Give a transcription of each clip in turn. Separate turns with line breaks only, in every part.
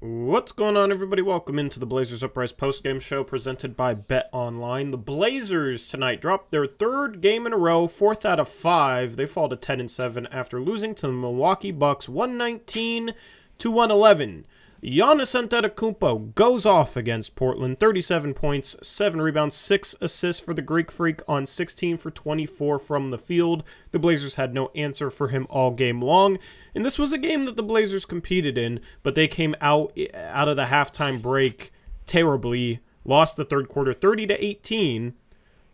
What's going on, everybody? Welcome into the Blazers Uprise postgame show presented by Bet Online. The Blazers tonight dropped their third game in a row, fourth out of five. They fall to 10-7 after losing to the Milwaukee Bucks 119 to 111. Giannis Antetokounmpo goes off against Portland, 37 points, 7 rebounds, 6 assists for the Greek Freak on 16 for 24 from the field. The Blazers had no answer for him all game long, and this was a game that the Blazers competed in, but they came out of the halftime break terribly, lost the third quarter 30-18,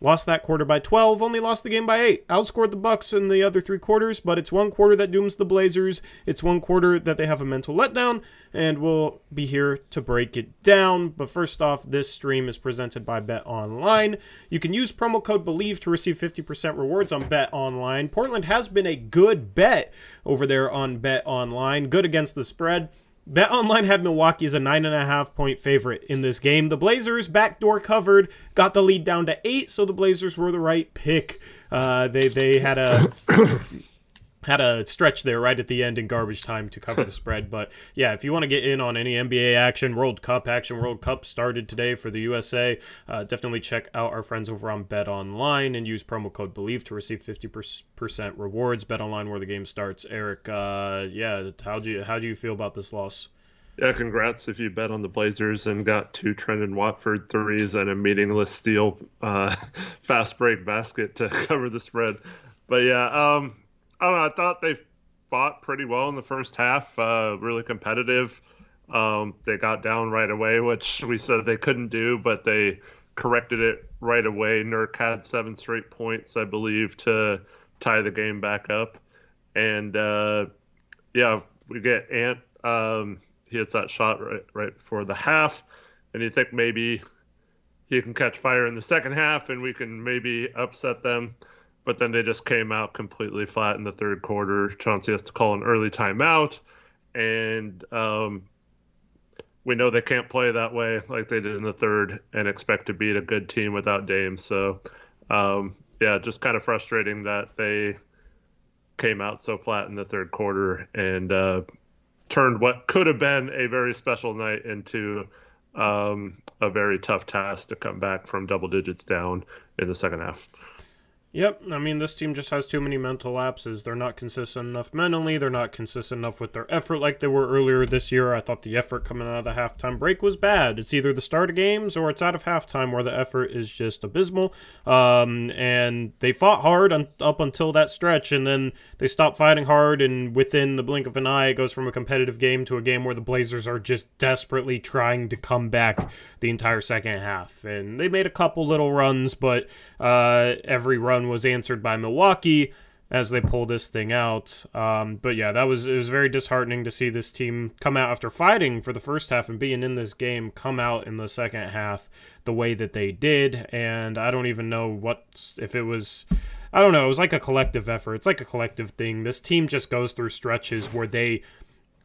lost that quarter by 12, only lost the game by 8. Outscored the Bucks in the other three quarters, but it's one quarter that dooms the Blazers. It's one quarter that they have a mental letdown, and we'll be here to break it down. But first off, this stream is presented by Bet Online. You can use promo code BELIEVE to receive 50% rewards on Bet Online. Portland has been a good bet over there on Bet Online, good against the spread. BetOnline had Milwaukee as a 9.5-point favorite in this game. The Blazers backdoor covered, got the lead down to 8, so the Blazers were the right pick. They had a stretch there right at the end in garbage time to cover the spread. But yeah, if you want to get in on any NBA action, World Cup started today for the USA. Definitely check out our friends over on Bet Online and use promo code BELIEVE to receive 50% rewards. Bet Online, where the game starts. Eric, how do you feel about this loss?
Yeah, congrats if you bet on the Blazers and got 2 Trendon Watford threes and a meaningless steal fast break basket to cover the spread. But yeah, I don't know, I thought they fought pretty well in the first half, really competitive. They got down right away, which we said they couldn't do, but they corrected it right away. Nurk had 7 straight points, I believe, to tie the game back up. And, we get Ant. He hits that shot right before the half, and you think maybe he can catch fire in the second half and we can maybe upset them. But then they just came out completely flat in the third quarter. Chauncey has to call an early timeout. And we know they can't play that way like they did in the third and expect to beat a good team without Dame. So, just kind of frustrating that they came out so flat in the third quarter and turned what could have been a very special night into a very tough task to come back from double digits down in the second half.
Yep, I mean, this team just has too many mental lapses. They're not consistent enough mentally. They're not consistent enough with their effort like they were earlier this year. I thought the effort coming out of the halftime break was bad. It's either the start of games or it's out of halftime where the effort is just abysmal. And they fought hard up until that stretch, and then they stopped fighting hard, and within the blink of an eye, it goes from a competitive game to a game where the Blazers are just desperately trying to come back the entire second half. And they made a couple little runs, but every run was answered by Milwaukee as they pull this thing out. But yeah, it was very disheartening to see this team come out after fighting for the first half and being in this game, come out in the second half the way that they did. And I don't even know it was like a collective effort. It's like a collective thing. This team just goes through stretches where they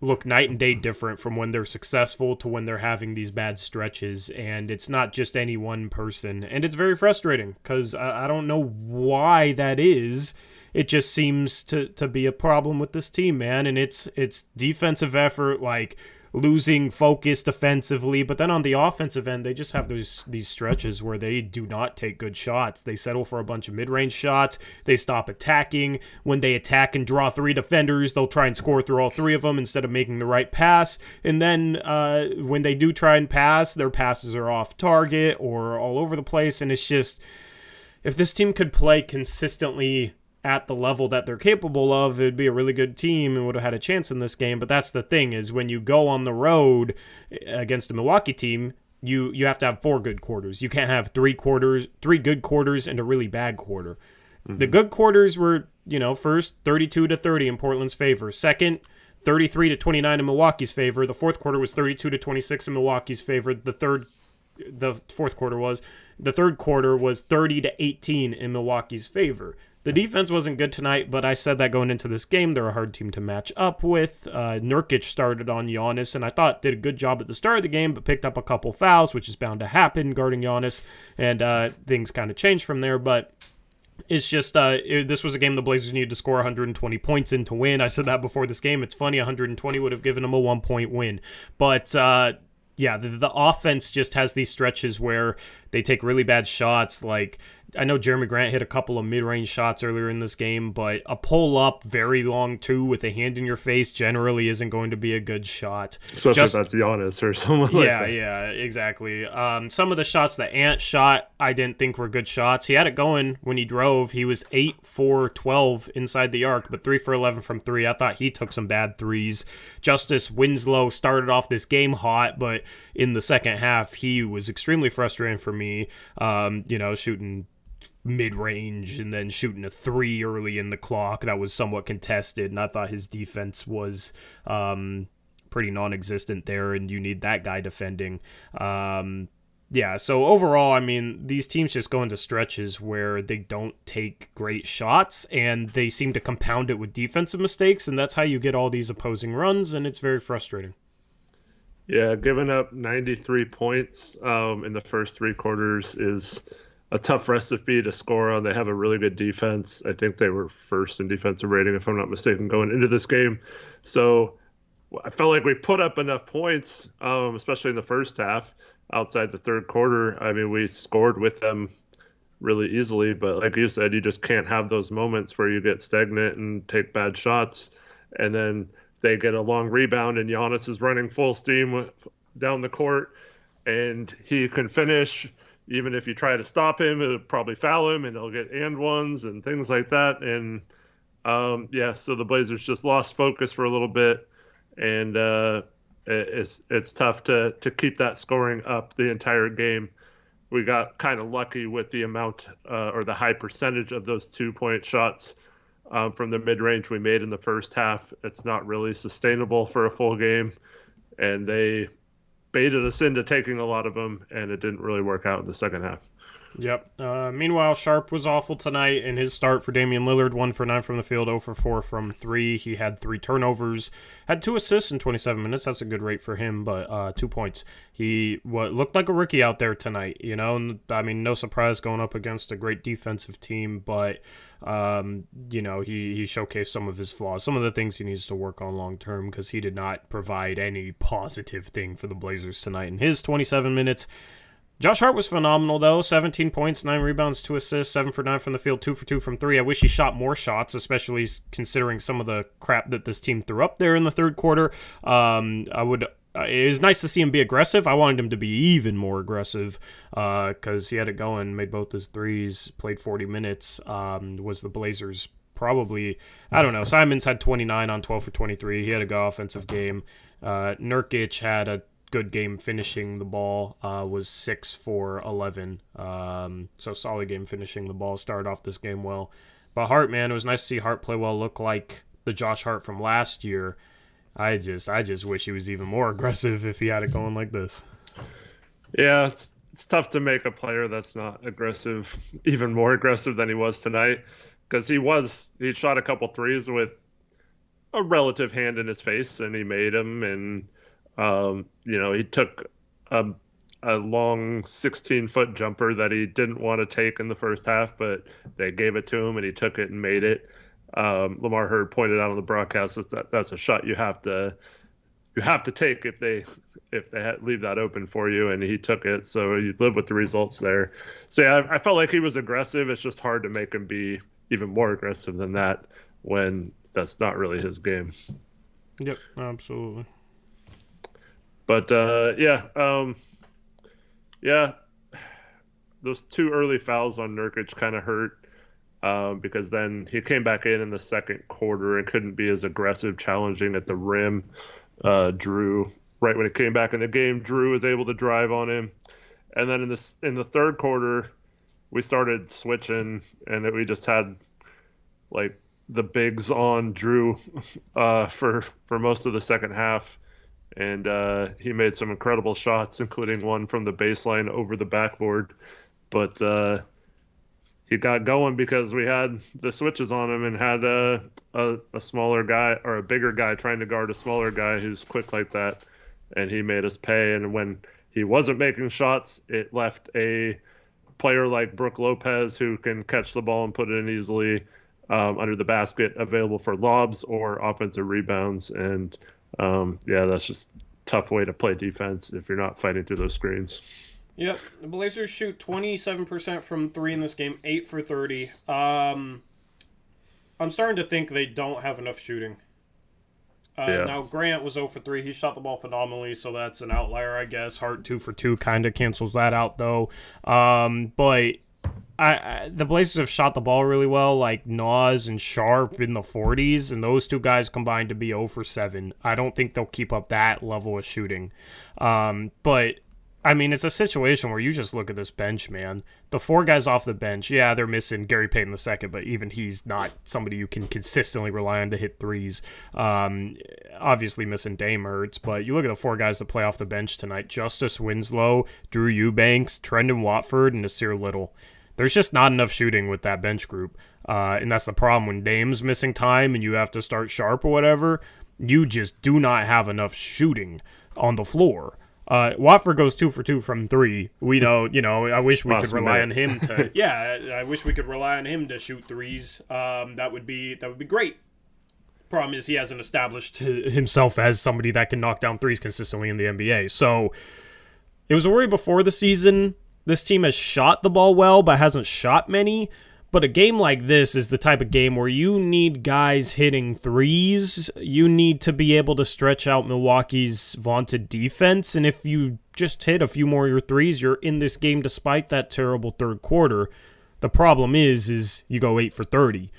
look night and day different from when they're successful to when they're having these bad stretches, and it's not just any one person, and it's very frustrating because I don't know why that is. It just seems to be a problem with this team, man, and it's defensive effort, like losing focus defensively, but then on the offensive end, they just have these stretches where they do not take good shots. They settle for a bunch of mid-range shots. They stop attacking. When they attack and draw 3 defenders, they'll try and score through all 3 of them instead of making the right pass. And then when they do try and pass, their passes are off target or all over the place. And it's just, if this team could play consistently at the level that they're capable of, it'd be a really good team and would have had a chance in this game. But that's the thing, is when you go on the road against a Milwaukee team, you have to have 4 good quarters. You can't have 3 good quarters and a really bad quarter. Mm-hmm. The good quarters were, first 32-30 in Portland's favor. Second, 33-29 in Milwaukee's favor. The fourth quarter was 32-26 in Milwaukee's favor. The third quarter was 30-18 in Milwaukee's favor. The defense wasn't good tonight, but I said that going into this game, they're a hard team to match up with. Nurkic started on Giannis, and I thought did a good job at the start of the game, but picked up a couple fouls, which is bound to happen guarding Giannis, and things kind of changed from there. But It's just this was a game the Blazers needed to score 120 points in to win. I said that before this game. It's funny, 120 would have given them a 1-point win. But yeah, the offense just has these stretches where they take really bad shots. Like, I know Jeremy Grant hit a couple of mid-range shots earlier in this game, but a pull-up very long two with a hand in your face generally isn't going to be a good shot.
Especially if that's Giannis or someone like that.
Yeah, exactly. Some of the shots that Ant shot, I didn't think were good shots. He had it going when he drove. He was 8-for-12 inside the arc, but 3-for-11 from three. I thought he took some bad threes. Justice Winslow started off this game hot, but in the second half, he was extremely frustrating for me. Shooting mid-range and then shooting a three early in the clock that was somewhat contested, and I thought his defense was pretty non-existent there, and you need that guy defending. So overall, I mean, these teams just go into stretches where they don't take great shots, and they seem to compound it with defensive mistakes, and that's how you get all these opposing runs, and it's very frustrating.
Yeah, giving up 93 points in the first three quarters is a tough recipe to score on. They have a really good defense. I think they were first in defensive rating, if I'm not mistaken, going into this game. So I felt like we put up enough points, especially in the first half, outside the third quarter. I mean, we scored with them really easily, but like you said, you just can't have those moments where you get stagnant and take bad shots, and then they get a long rebound and Giannis is running full steam down the court, and he can finish. Even if you try to stop him, it'll probably foul him, and he'll get and ones and things like that. And so the Blazers just lost focus for a little bit, and it's tough to keep that scoring up the entire game. We got kind of lucky with the amount or the high percentage of those 2-point shots from the mid-range we made in the first half. It's not really sustainable for a full game, and they baited us into taking a lot of them, and it didn't really work out in the second half.
Yep. Meanwhile, Sharp was awful tonight in his start for Damian Lillard. 1 for 9 from the field, 0 for 4 from 3. He had 3 turnovers, had 2 assists in 27 minutes. That's a good rate for him, but 2 points. He looked like a rookie out there tonight, I mean, no surprise going up against a great defensive team, but, he showcased some of his flaws, some of the things he needs to work on long term, because he did not provide any positive thing for the Blazers tonight in his 27 minutes. Josh Hart was phenomenal, though. 17 points, 9 rebounds, 2 assists, 7 for 9 from the field, 2 for 2 from 3. I wish he shot more shots, especially considering some of the crap that this team threw up there in the third quarter. It was nice to see him be aggressive. I wanted him to be even more aggressive because he had it going, made both his threes, played 40 minutes, was the Blazers probably, I don't know. Simons had 29 on 12 for 23. He had a good offensive game. Nurkic had a good game finishing the ball, was 6 for 11. So solid game finishing the ball. Started off this game well. But Hart, man, it was nice to see Hart play well, look like the Josh Hart from last year. I just wish he was even more aggressive if he had it going like this.
Yeah, it's tough to make a player that's not aggressive even more aggressive than he was tonight, because he shot a couple threes with a relative hand in his face, and he made them, and he took a long 16-foot jumper that he didn't want to take in the first half, but they gave it to him, and he took it and made it. Lamar Hurd pointed out on the broadcast that's a shot you have to take if they leave that open for you, and he took it. So you live with the results there. So yeah, I felt like he was aggressive. It's just hard to make him be even more aggressive than that when that's not really his game.
Yep, absolutely.
But those 2 early fouls on Nurkic kind of hurt because then he came back in the second quarter and couldn't be as aggressive, challenging at the rim. Drew, right when he came back in the game, Drew was able to drive on him, and then in the third quarter, we started switching, and we just had like the bigs on Drew for most of the second half. And he made some incredible shots, including one from the baseline over the backboard. But he got going because we had the switches on him and had a smaller guy or a bigger guy trying to guard a smaller guy who's quick like that. And he made us pay. And when he wasn't making shots, it left a player like Brook Lopez who can catch the ball and put it in easily under the basket, available for lobs or offensive rebounds. And that's just a tough way to play defense if you're not fighting through those screens.
Yep, the Blazers shoot 27% from 3 in this game, 8 for 30. I'm starting to think they don't have enough shooting. Now, Grant was 0 for 3. He shot the ball phenomenally, so that's an outlier, I guess. Hart 2 for 2 kind of cancels that out, though. But the Blazers have shot the ball really well, like Nas and Sharp in the 40s, and those two guys combined to be 0 for 7. I don't think they'll keep up that level of shooting. But I mean, it's a situation where you just look at this bench, man. The 4 guys off the bench, yeah, they're missing Gary Payton II, but even he's not somebody you can consistently rely on to hit threes. Obviously missing Dame hurts, but you look at the 4 guys that play off the bench tonight: Justice Winslow, Drew Eubanks, Trendon Watford, and Nas Little. There's just not enough shooting with that bench group, and that's the problem. When Dame's missing time and you have to start Sharp or whatever, you just do not have enough shooting on the floor. Watford goes 2 for 2 from 3. We know, I wish we could rely on him to. Yeah, I wish we could rely on him to shoot threes. That would be great. Problem is he hasn't established himself as somebody that can knock down threes consistently in the NBA. So it was a worry before the season. This team has shot the ball well, but hasn't shot many. But a game like this is the type of game where you need guys hitting threes. You need to be able to stretch out Milwaukee's vaunted defense. And if you just hit a few more of your threes, you're in this game despite that terrible third quarter. The problem is you go 8 for 30.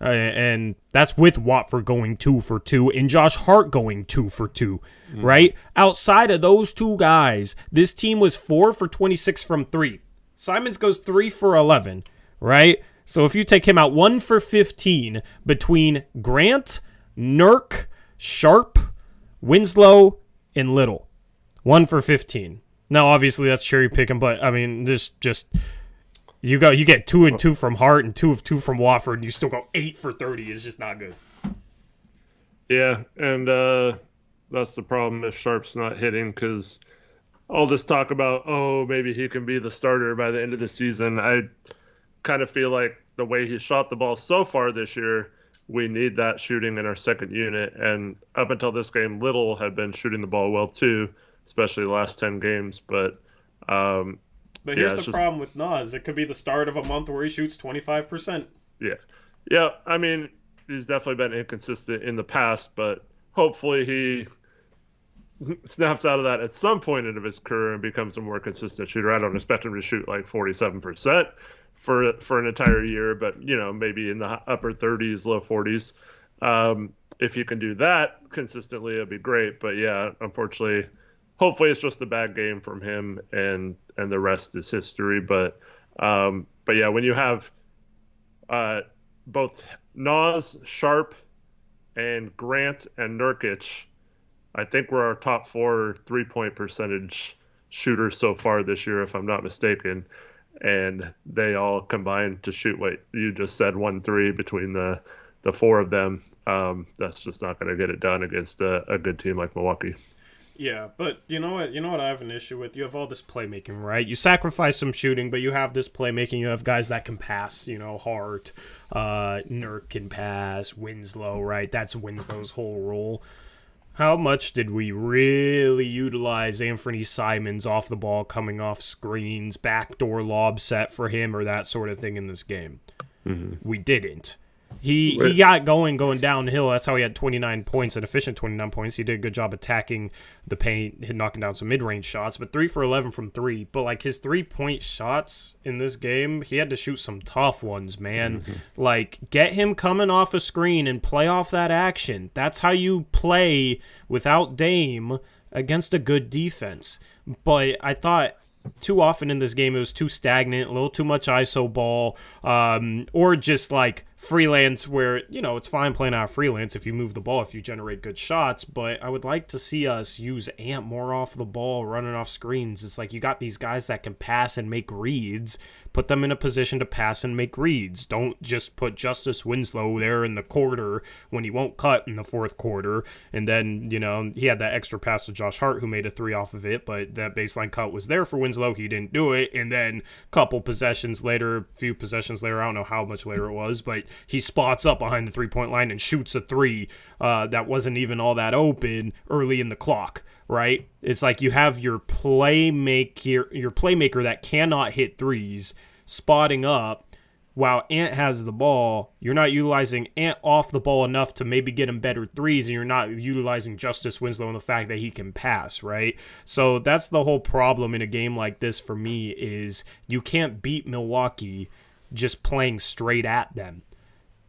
And that's with Watford going 2 for 2 and Josh Hart going 2 for 2, right? Outside of those 2 guys, this team was 4 for 26 from 3. Simons goes 3 for 11. Right? So if you take him out, 1 for 15 between Grant, Nurk, Sharp, Winslow, and Little. 1 for 15. Now, obviously, that's cherry picking, but I mean, this just you get 2 and 2 from Hart and 2 of 2 from Wofford, and you still go 8 for 30. It's just not good.
Yeah, and that's the problem if Sharp's not hitting, because all this talk about, maybe he can be the starter by the end of the season. I kind of feel like the way he shot the ball so far this year, we need that shooting in our second unit. And up until this game, Little had been shooting the ball well too, especially the last 10 games. But
here's the problem with Nas. It could be the start of a month where he shoots 25%.
Yeah. I mean, he's definitely been inconsistent in the past, but hopefully he snaps out of that at some point in his career and becomes a more consistent shooter. I don't expect him to shoot like 47%. For an entire year, but maybe in the upper 30s, low 40s. If you can do that consistently, it'd be great. But yeah, unfortunately, hopefully it's just a bad game from him, and the rest is history. But yeah, when you have both Nas, Sharp, and Grant and Nurkic, I think we're our top 4 3-point percentage shooters so far this year, if I'm not mistaken. And they all combined to shoot what you just said, 1-3 between the 4 of them. That's just not going to get it done against a good team like Milwaukee.
Yeah, but you know what I have an issue with? You have all this playmaking, right? You sacrifice some shooting, but you have this playmaking. You have guys that can pass, Hart, Nurk can pass, Winslow, right? That's Winslow's whole role. How much did we really utilize Anthony Simons off the ball, coming off screens, backdoor lob set for him, or that sort of thing in this game? Mm-hmm. We didn't. He got going downhill. That's how he had 29 points, an efficient 29 points. He did a good job attacking the paint, knocking down some mid-range shots, but 3 for 11 from 3. But like his 3-point shots in this game, he had to shoot some tough ones, man. Mm-hmm. Like, get him coming off a screen and play off that action. That's how you play without Dame against a good defense. But I thought too often in this game it was too stagnant, a little too much ISO ball, or just like freelance where, it's fine playing out of freelance if you move the ball, if you generate good shots, but I would like to see us use Ant more off the ball, running off screens. It's like you got these guys that can pass and make reads. Put them in a position to pass and make reads. Don't just put Justice Winslow there in the quarter when he won't cut in the fourth quarter. And then, he had that extra pass to Josh Hart who made a 3 off of it, but that baseline cut was there for Winslow. He didn't do it. And then a few possessions later, I don't know how much later it was, but he spots up behind the 3-point line and shoots a 3 that wasn't even all that open early in the clock. Right? It's like you have your playmaker that cannot hit threes spotting up while Ant has the ball. You're not utilizing Ant off the ball enough to maybe get him better threes, and you're not utilizing Justice Winslow and the fact that he can pass, right? So that's the whole problem in a game like this for me, is you can't beat Milwaukee just playing straight at them.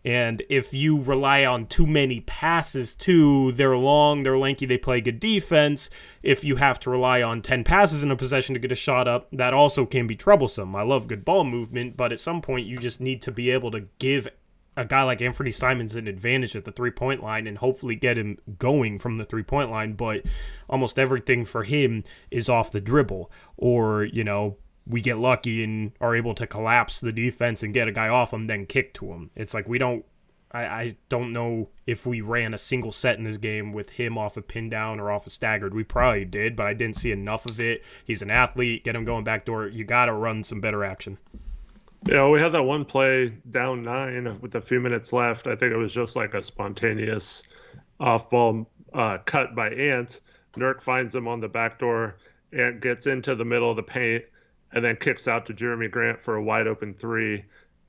And if you rely on too many passes too, they're long, they're lanky, they play good defense. If you have to rely on 10 passes in a possession to get a shot up, that also can be troublesome. I love good ball movement, but at some point you just need to be able to give a guy like Anthony Simons an advantage at the 3-point line and hopefully get him going from the 3-point line. But almost everything for him is off the dribble, or, we get lucky and are able to collapse the defense and get a guy off him, then kick to him. It's like I don't know if we ran a single set in this game with him off a pin down or off a staggered. We probably did, but I didn't see enough of it. He's an athlete. Get him going backdoor. You got to run some better action.
Yeah, we had that one play down 9 with a few minutes left. I think it was just like a spontaneous off-ball cut by Ant. Nurk finds him on the backdoor. Ant gets into the middle of the paint and then kicks out to Jeremy Grant for a wide open 3.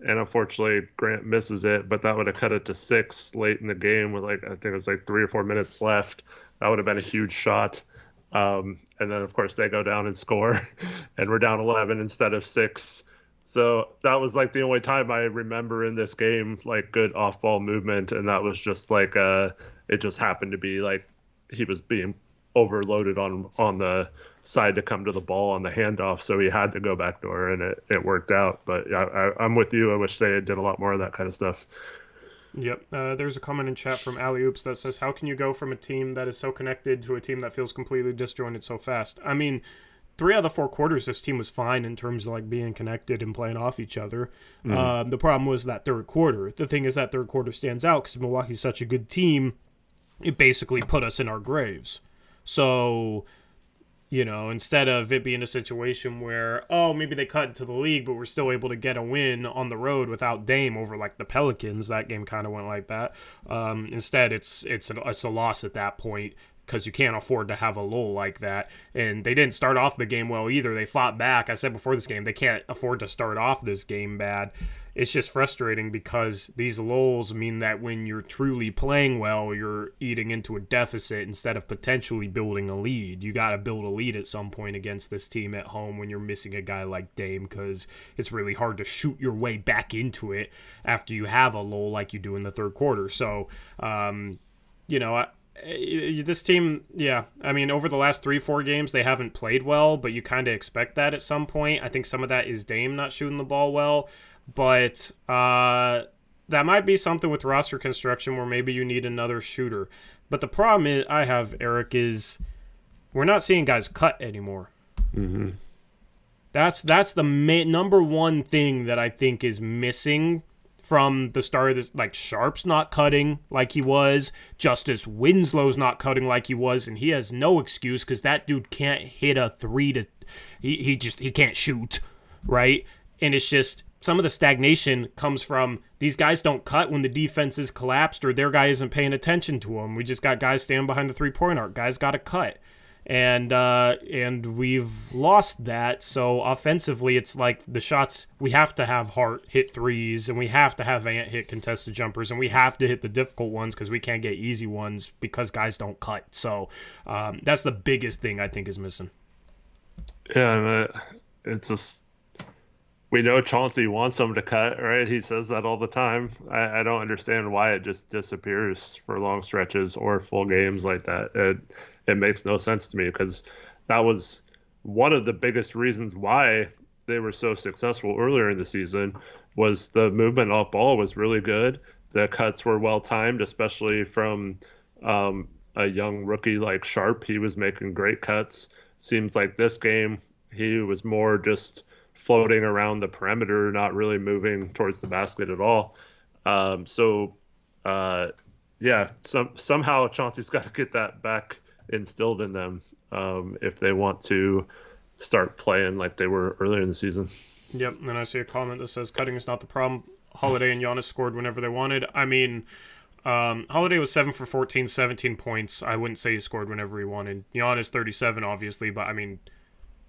And unfortunately, Grant misses it, but that would have cut it to 6 late in the game with I think it was 3 or 4 minutes left. That would have been a huge shot. And then, of course, they go down and score, and we're down 11 instead of 6. So that was the only time I remember in this game, good off-ball movement. And that was just it just happened to be he was being overloaded on the side to come to the ball on the handoff, so he had to go backdoor, and it worked out. But yeah, I'm with you. I wish they did a lot more of that kind of stuff.
Yep. There's a comment in chat from Alley Oops that says, how can you go from a team that is so connected to a team that feels completely disjointed so fast? I mean, 3 out of the 4 quarters, this team was fine in terms of being connected and playing off each other. The problem was that third quarter. The thing is that third quarter stands out because Milwaukee's such a good team. It basically put us in our graves. So, instead of it being a situation where, maybe they cut into the league, but we're still able to get a win on the road without Dame over the Pelicans. That game kind of went like that. Instead, it's a loss at that point, because you can't afford to have a lull like that. And they didn't start off the game well either. They fought back. I said before this game, they can't afford to start off this game bad. It's just frustrating because these lulls mean that when you're truly playing well, you're eating into a deficit instead of potentially building a lead. You got to build a lead at some point against this team at home when you're missing a guy like Dame, because it's really hard to shoot your way back into it after you have a lull like you do in the third quarter. So, this team, over the last 3-4 games, they haven't played well, but you kind of expect that at some point. I think some of that is Dame not shooting the ball well, but that might be something with roster construction where maybe you need another shooter. But the problem I have, Eric, is we're not seeing guys cut anymore.
Mm-hmm.
That's the number one thing that I think is missing from the start of this. Sharp's not cutting like he was. Justice Winslow's not cutting like he was, and he has no excuse because that dude can't hit a 3 he can't shoot, right? And it's just some of the stagnation comes from these guys don't cut when the defense is collapsed or their guy isn't paying attention to them. We just got guys standing behind the 3-point arc. Guys got to cut. And we've lost that. So offensively, it's the shots, we have to have Hart hit 3s, and we have to have Ant hit contested jumpers, and we have to hit the difficult ones because we can't get easy ones because guys don't cut. So that's the biggest thing I think is missing.
Yeah, and it's just, we know Chauncey wants them to cut, right? He says that all the time. I don't understand why it just disappears for long stretches or full games like that. It makes no sense to me, because that was one of the biggest reasons why they were so successful earlier in the season was the movement off ball was really good. The cuts were well timed, especially from a young rookie like Sharp. He was making great cuts. Seems like this game he was more just floating around the perimeter, not really moving towards the basket at all. So yeah, somehow Chauncey's got to get that back instilled in them if they want to start playing like they were earlier in the season.
Yep, and I see a comment that says cutting is not the problem. Holiday and Giannis scored whenever they wanted. I mean, Holiday was 7 for 14, 17 points. I wouldn't say he scored whenever he wanted. Giannis 37, obviously, but I mean,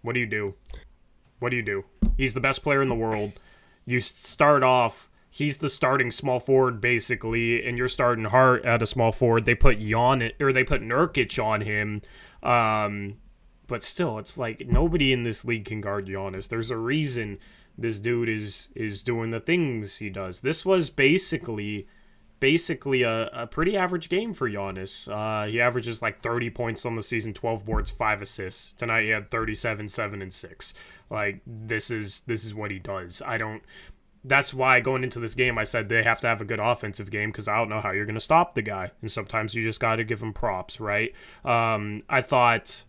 what do you do? What do you do? He's the best player in the world. You start off, he's the starting small forward basically, and you're starting Hart at a small forward. They put Nurkic on him. But still, it's like nobody in this league can guard Giannis. There's a reason this dude is doing the things he does. This was basically a pretty average game for Giannis. He averages like 30 points on the season, 12 boards, 5 assists. Tonight he had 37, 7, and 6. Like this is what he does. That's why going into this game I said they have to have a good offensive game because I don't know how you're going to stop the guy. And sometimes you just got to give him props, right? I thought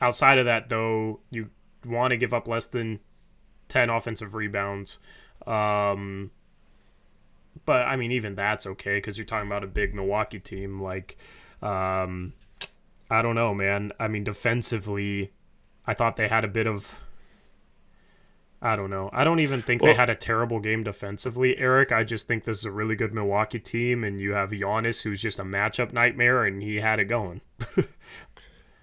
outside of that, though, you want to give up less than 10 offensive rebounds. But, I mean, even that's okay because you're talking about a big Milwaukee team. Like, I don't know, man. I mean, defensively, I thought they had a bit of... I don't know. I don't even think they had a terrible game defensively, Eric. I just think this is a really good Milwaukee team, and you have Giannis, who's just a matchup nightmare, and he had it going.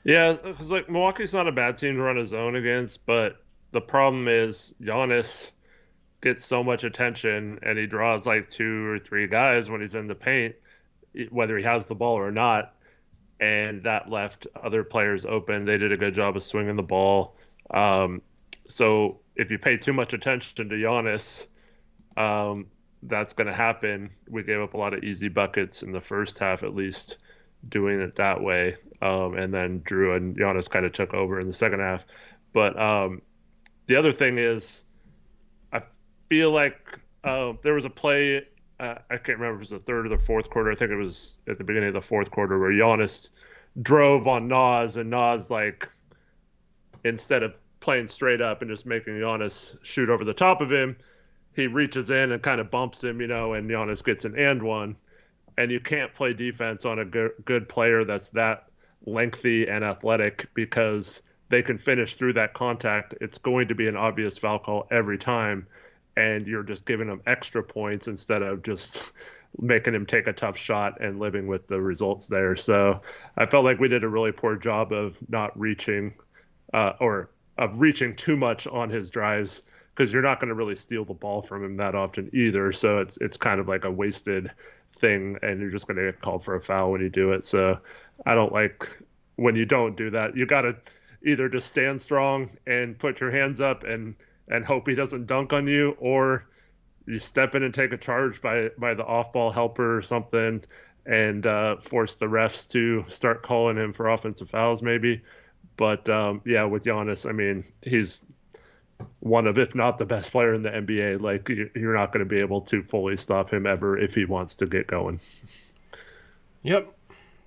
Yeah, because like Milwaukee's not a bad team to run a zone against, but the problem is Giannis gets so much attention and he draws like 2 or 3 guys when he's in the paint, whether he has the ball or not, and that left other players open. They did a good job of swinging the ball. So if you pay too much attention to Giannis, that's going to happen. We gave up a lot of easy buckets in the first half, at least, doing it that way. And then Drew and Giannis kind of took over in the second half. But the other thing is, I feel like there was a play, I can't remember if it was the third or the fourth quarter. I think it was at the beginning of the fourth quarter where Giannis drove on Nas, and Nas, like, instead of playing straight up and just making Giannis shoot over the top of him, he reaches in and kind of bumps him, and Giannis gets an and one. And you can't play defense on a good player that's that lengthy and athletic because they can finish through that contact. It's going to be an obvious foul call every time, and you're just giving them extra points instead of just making him take a tough shot and living with the results there. So I felt like we did a really poor job of not reaching or of reaching too much on his drives because you're not going to really steal the ball from him that often either. So it's kind of like a wasted thing, and you're just going to get called for a foul when you do it. So I don't like when you don't do that. You got to either just stand strong and put your hands up and hope he doesn't dunk on you, or you step in and take a charge by the off-ball helper or something and force the refs to start calling him for offensive fouls maybe. But yeah, with Giannis, I mean, he's one of, if not the best player in the NBA. Like, you're not going to be able to fully stop him ever if he wants to get going.
Yep.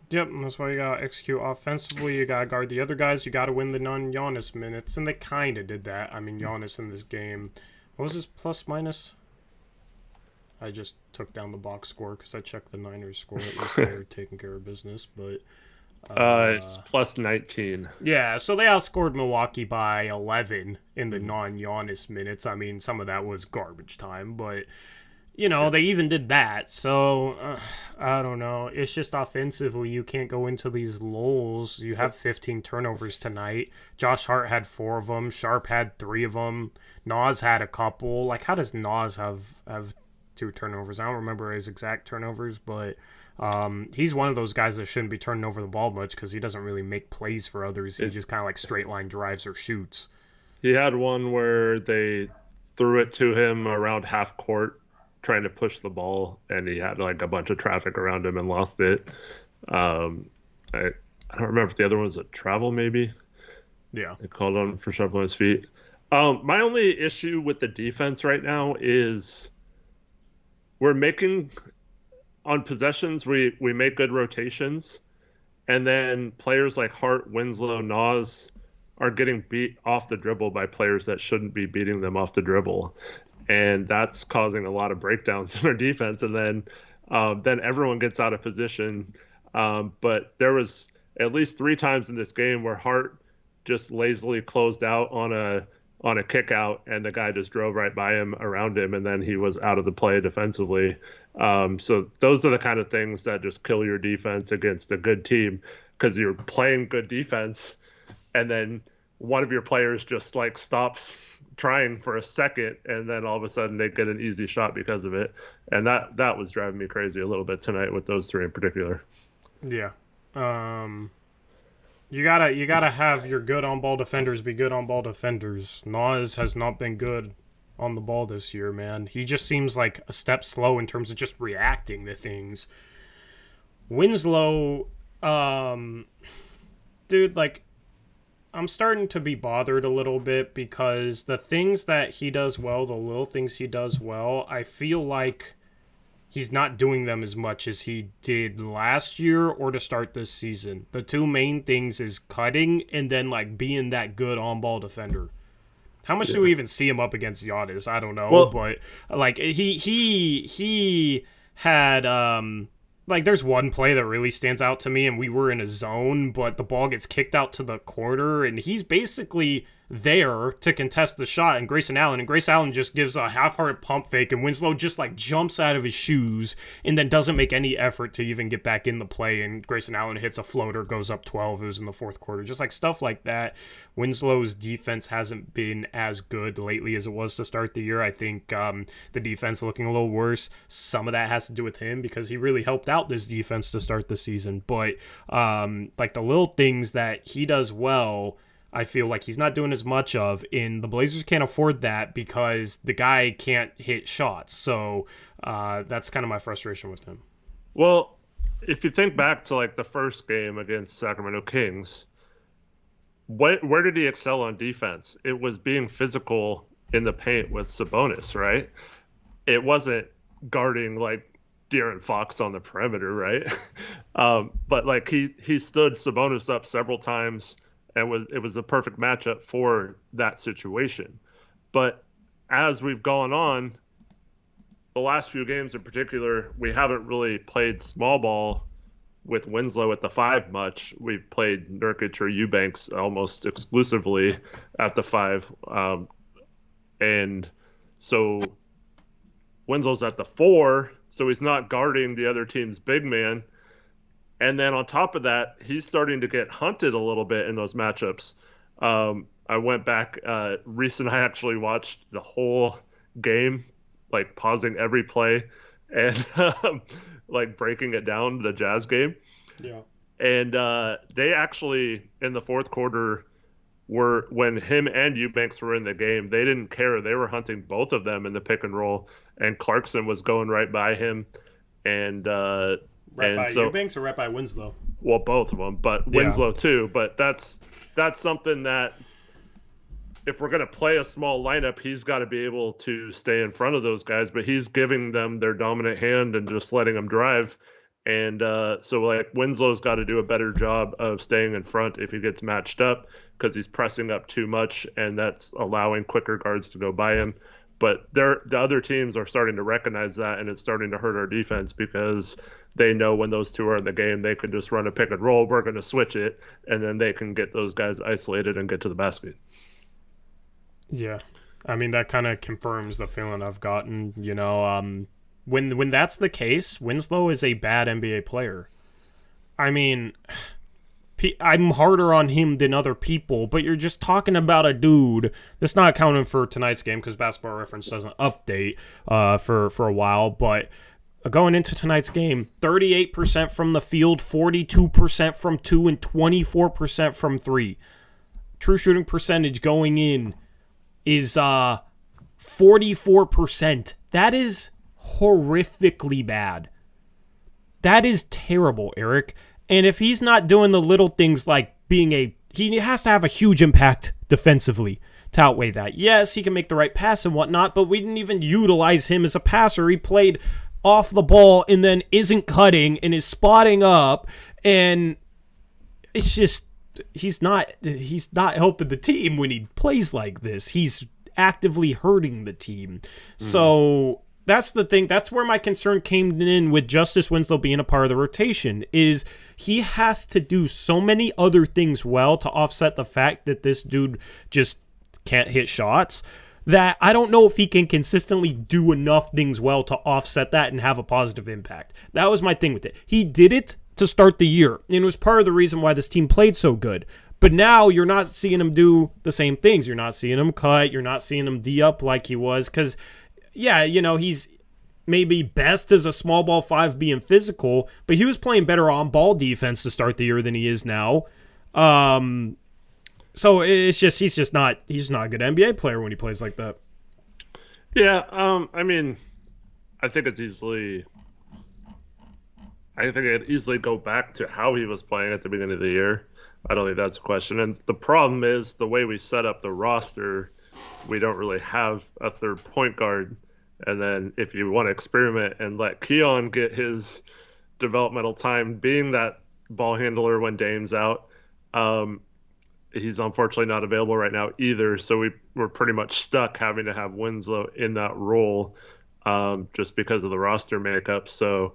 That's why you got to execute offensively. You got to guard the other guys. You got to win the non-Giannis minutes. And they kind of did that. I mean, Giannis in this game, what was his plus minus? I just took down the box score because I checked the Niners score. It was they were taking care of business, but...
it's plus 19.
Yeah, so they outscored Milwaukee by 11 in the non-Giannis minutes. I mean, some of that was garbage time, but, they even did that. So, I don't know. It's just offensively, you can't go into these lulls. You have 15 turnovers tonight. Josh Hart had 4 of them. Sharp had 3 of them. Nas had a couple. Like, how does Nas have 2 turnovers? I don't remember his exact turnovers, but... he's one of those guys that shouldn't be turning over the ball much because he doesn't really make plays for others. He just kind of like straight line drives or shoots.
He had one where they threw it to him around half court trying to push the ball, and he had like a bunch of traffic around him and lost it. I don't remember if the other one was a travel maybe.
Yeah.
They called on for shuffling his feet. My only issue with the defense right now is we're making on possessions we make good rotations, and then players like Hart, Winslow, Nas are getting beat off the dribble by players that shouldn't be beating them off the dribble, and that's causing a lot of breakdowns in our defense. And then everyone gets out of position. But there was at least 3 times in this game where Hart just lazily closed out on a kick out, and the guy just drove right by him, around him, and then he was out of the play defensively. So those are the kind of things that just kill your defense against a good team, because you're playing good defense, and then one of your players just like stops trying for a second, and then all of a sudden they get an easy shot because of it. And that was driving me crazy a little bit tonight with those 3 in particular.
Yeah. You gotta have your good on ball defenders be good on ball defenders. Nas has not been good on the ball this year, man. He just seems like a step slow in terms of just reacting to things. Winslow, dude, like, I'm starting to be bothered a little bit because the things that he does well, the little things he does well, I feel like he's not doing them as much as he did last year or to start this season. The 2 main things is cutting and then like being that good on-ball defender. How much do we even see him up against Giannis? I don't know, but like he had like there's one play that really stands out to me, and we were in a zone, but the ball gets kicked out to the corner, and he's basically there to contest the shot, and Grayson Allen just gives a half-hearted pump fake, and Winslow just like jumps out of his shoes and then doesn't make any effort to even get back in the play, and Grayson Allen hits a floater, goes up 12. It was in the 4th quarter. Just like stuff like that. Winslow's defense hasn't been as good lately as it was to start the year. I think the defense looking a little worse. Some of that has to do with him because he really helped out this defense to start the season, but like the little things that he does well, I feel like he's not doing as much of, and the Blazers can't afford that because the guy can't hit shots. So that's kind of my frustration with him.
Well, if you think back to like the first game against Sacramento Kings, where did he excel on defense? It was being physical in the paint with Sabonis, right? It wasn't guarding like De'Aaron Fox on the perimeter, right? But like he stood Sabonis up several times, and it was a perfect matchup for that situation. But as we've gone on, the last few games in particular, we haven't really played small ball with Winslow at the 5 much. We've played Nurkic or Eubanks almost exclusively at the 5. And so Winslow's at the 4, so he's not guarding the other team's big man. And then on top of that, he's starting to get hunted a little bit in those matchups. I went back recently. I actually watched the whole game, like pausing every play and like breaking it down, the Jazz game.
Yeah.
And they actually, in the 4th quarter, when him and Eubanks were in the game, they didn't care. They were hunting both of them in the pick and roll, and Clarkson was going right by him. And
right by Eubanks or right by Winslow?
Well, both of them, but Winslow too. But that's something that if we're going to play a small lineup, he's got to be able to stay in front of those guys. But he's giving them their dominant hand and just letting them drive. And so like Winslow's got to do a better job of staying in front if he gets matched up, because he's pressing up too much, and that's allowing quicker guards to go by him. But the other teams are starting to recognize that, and it's starting to hurt our defense because they know when those 2 are in the game, they can just run a pick and roll. We're going to switch it, and then they can get those guys isolated and get to the basket.
Yeah. I mean, that kind of confirms the feeling I've gotten. You know, when that's the case, Winslow is a bad NBA player. I mean, I'm harder on him than other people, but you're just talking about a dude that's not accounting for tonight's game because Basketball Reference doesn't update for a while, but going into tonight's game, 38% from the field, 42% from 2, and 24% from 3. True shooting percentage going in is 44%. That is horrifically bad. That is terrible, Eric. And if he's not doing the little things like he has to have a huge impact defensively to outweigh that. Yes, he can make the right pass and whatnot, but we didn't even utilize him as a passer. He played off the ball and then isn't cutting and is spotting up, and it's just he's not helping the team when he plays like this. He's actively hurting the team. So that's the thing. That's where my concern came in with Justice Winslow being a part of the rotation, is he has to do so many other things well to offset the fact that this dude just can't hit shots, that I don't know if he can consistently do enough things well to offset that and have a positive impact. That was my thing with it. He did it to start the year, and it was part of the reason why this team played so good. But now you're not seeing him do the same things. You're not seeing him cut. You're not seeing him D up like he was, because yeah, he's maybe best as a small ball 5 being physical, but he was playing better on ball defense to start the year than he is now. So it's just he's not a good NBA player when he plays like that.
Yeah, I mean, I think it'd easily go back to how he was playing at the beginning of the year. I don't think that's a question. And the problem is the way we set up the roster, we don't really have a third point guard. And then if you want to experiment and let Keon get his developmental time being that ball handler when Dame's out, he's unfortunately not available right now either. So we're pretty much stuck having to have Winslow in that role just because of the roster makeup. So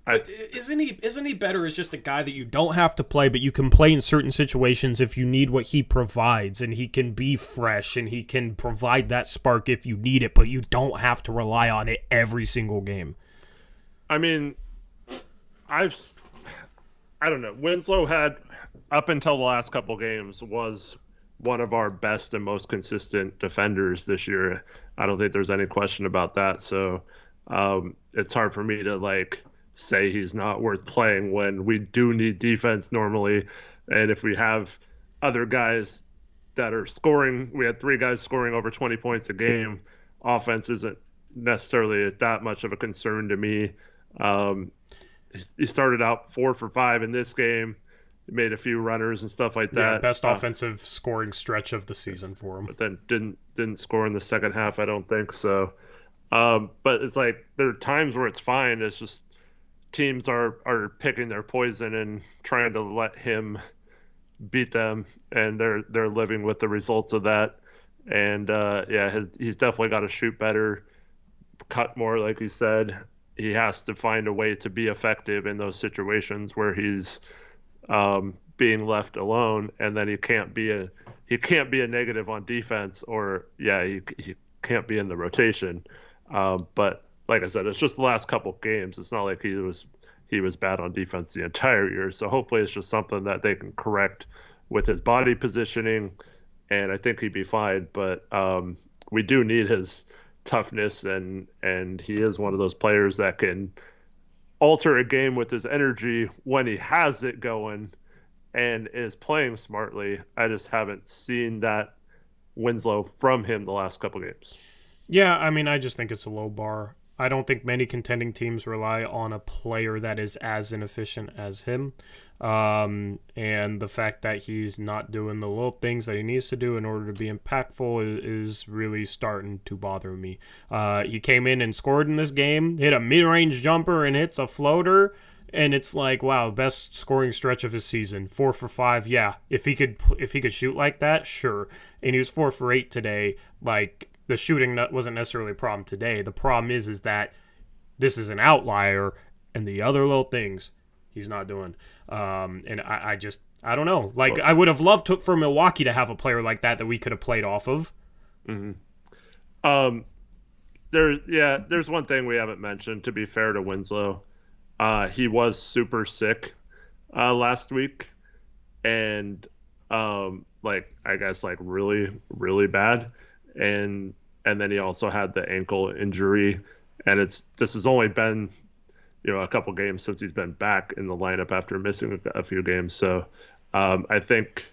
isn't he better as just a guy that you don't have to play, but you can play in certain situations if you need what he provides, and he can be fresh and he can provide that spark if you need it, but you don't have to rely on it every single game.
I mean, I don't know. Winslow had, up until the last couple games, was one of our best and most consistent defenders this year. I don't think there's any question about that. So it's hard for me to say he's not worth playing when we do need defense normally. And if we have other guys that are scoring, we had 3 guys scoring over 20 points a game. Offense isn't necessarily that much of a concern to me. He started out 4 for 5 in this game. He made a few runners and stuff like that.
Yeah, best offensive scoring stretch of the season for him.
But then didn't score in the second half, I don't think so. But it's like there are times where it's fine. It's just teams are picking their poison and trying to let him beat them, and they're living with the results of that. And he's definitely got to shoot better, cut more, like you said. He has to find a way to be effective in those situations where he's being left alone, and then he can't be a negative on defense, or he can't be in the rotation. But like I said, it's just the last couple games. It's not like he was bad on defense the entire year. So hopefully it's just something that they can correct with his body positioning, and I think he'd be fine. But we do need his toughness, and he is one of those players that can alter a game with his energy when he has it going and is playing smartly. I just haven't seen that Winslow from him the last couple games.
Yeah, I mean, I just think it's a low bar. I don't think many contending teams rely on a player that is as inefficient as him. And the fact that he's not doing the little things that he needs to do in order to be impactful is really starting to bother me. He came in and scored in this game, hit a mid-range jumper and hits a floater, and it's like, wow, best scoring stretch of his season. 4 for 5, yeah. If he could shoot like that, sure. And he was 4 for 8 today. The shooting wasn't necessarily a problem today. The problem is that this is an outlier, and the other little things he's not doing. And I don't know. I would have loved for Milwaukee to have a player like that we could have played off of.
Mm-hmm. There's one thing we haven't mentioned, to be fair to Winslow. He was super sick last week, and I guess really, really bad. And then he also had the ankle injury, and this has only been a couple games since he's been back in the lineup after missing a few games. So I think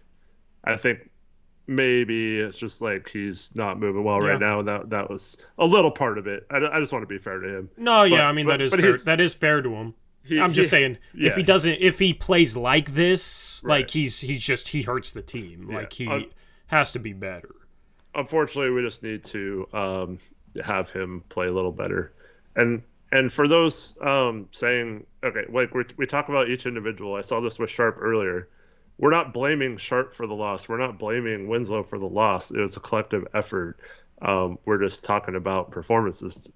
maybe it's just he's not moving well right now, and that was a little part of it. I just want to be fair to him.
No, that is fair. That is fair to him. I'm just saying, if he plays like this, right, he hurts the team. He has to be better.
Unfortunately, we just need to have him play a little better. And for those saying, okay, like we talk about each individual. I saw this with Sharp earlier. We're not blaming Sharp for the loss. We're not blaming Winslow for the loss. It was a collective effort. We're just talking about performances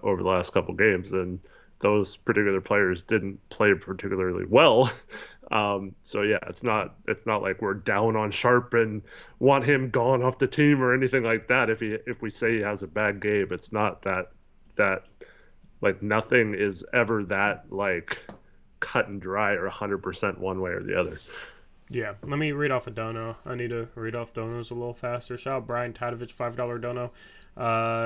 over the last couple games, and those particular players didn't play particularly well. So yeah, it's not like we're down on Sharp and want him gone off the team or anything like that. If we say he has a bad game, it's not that like nothing is ever that like cut and dry or 100% one way or the other.
Yeah, let me read off a dono. I need to read off donos a little faster. Shout out Brian Tadovich, $5 dono.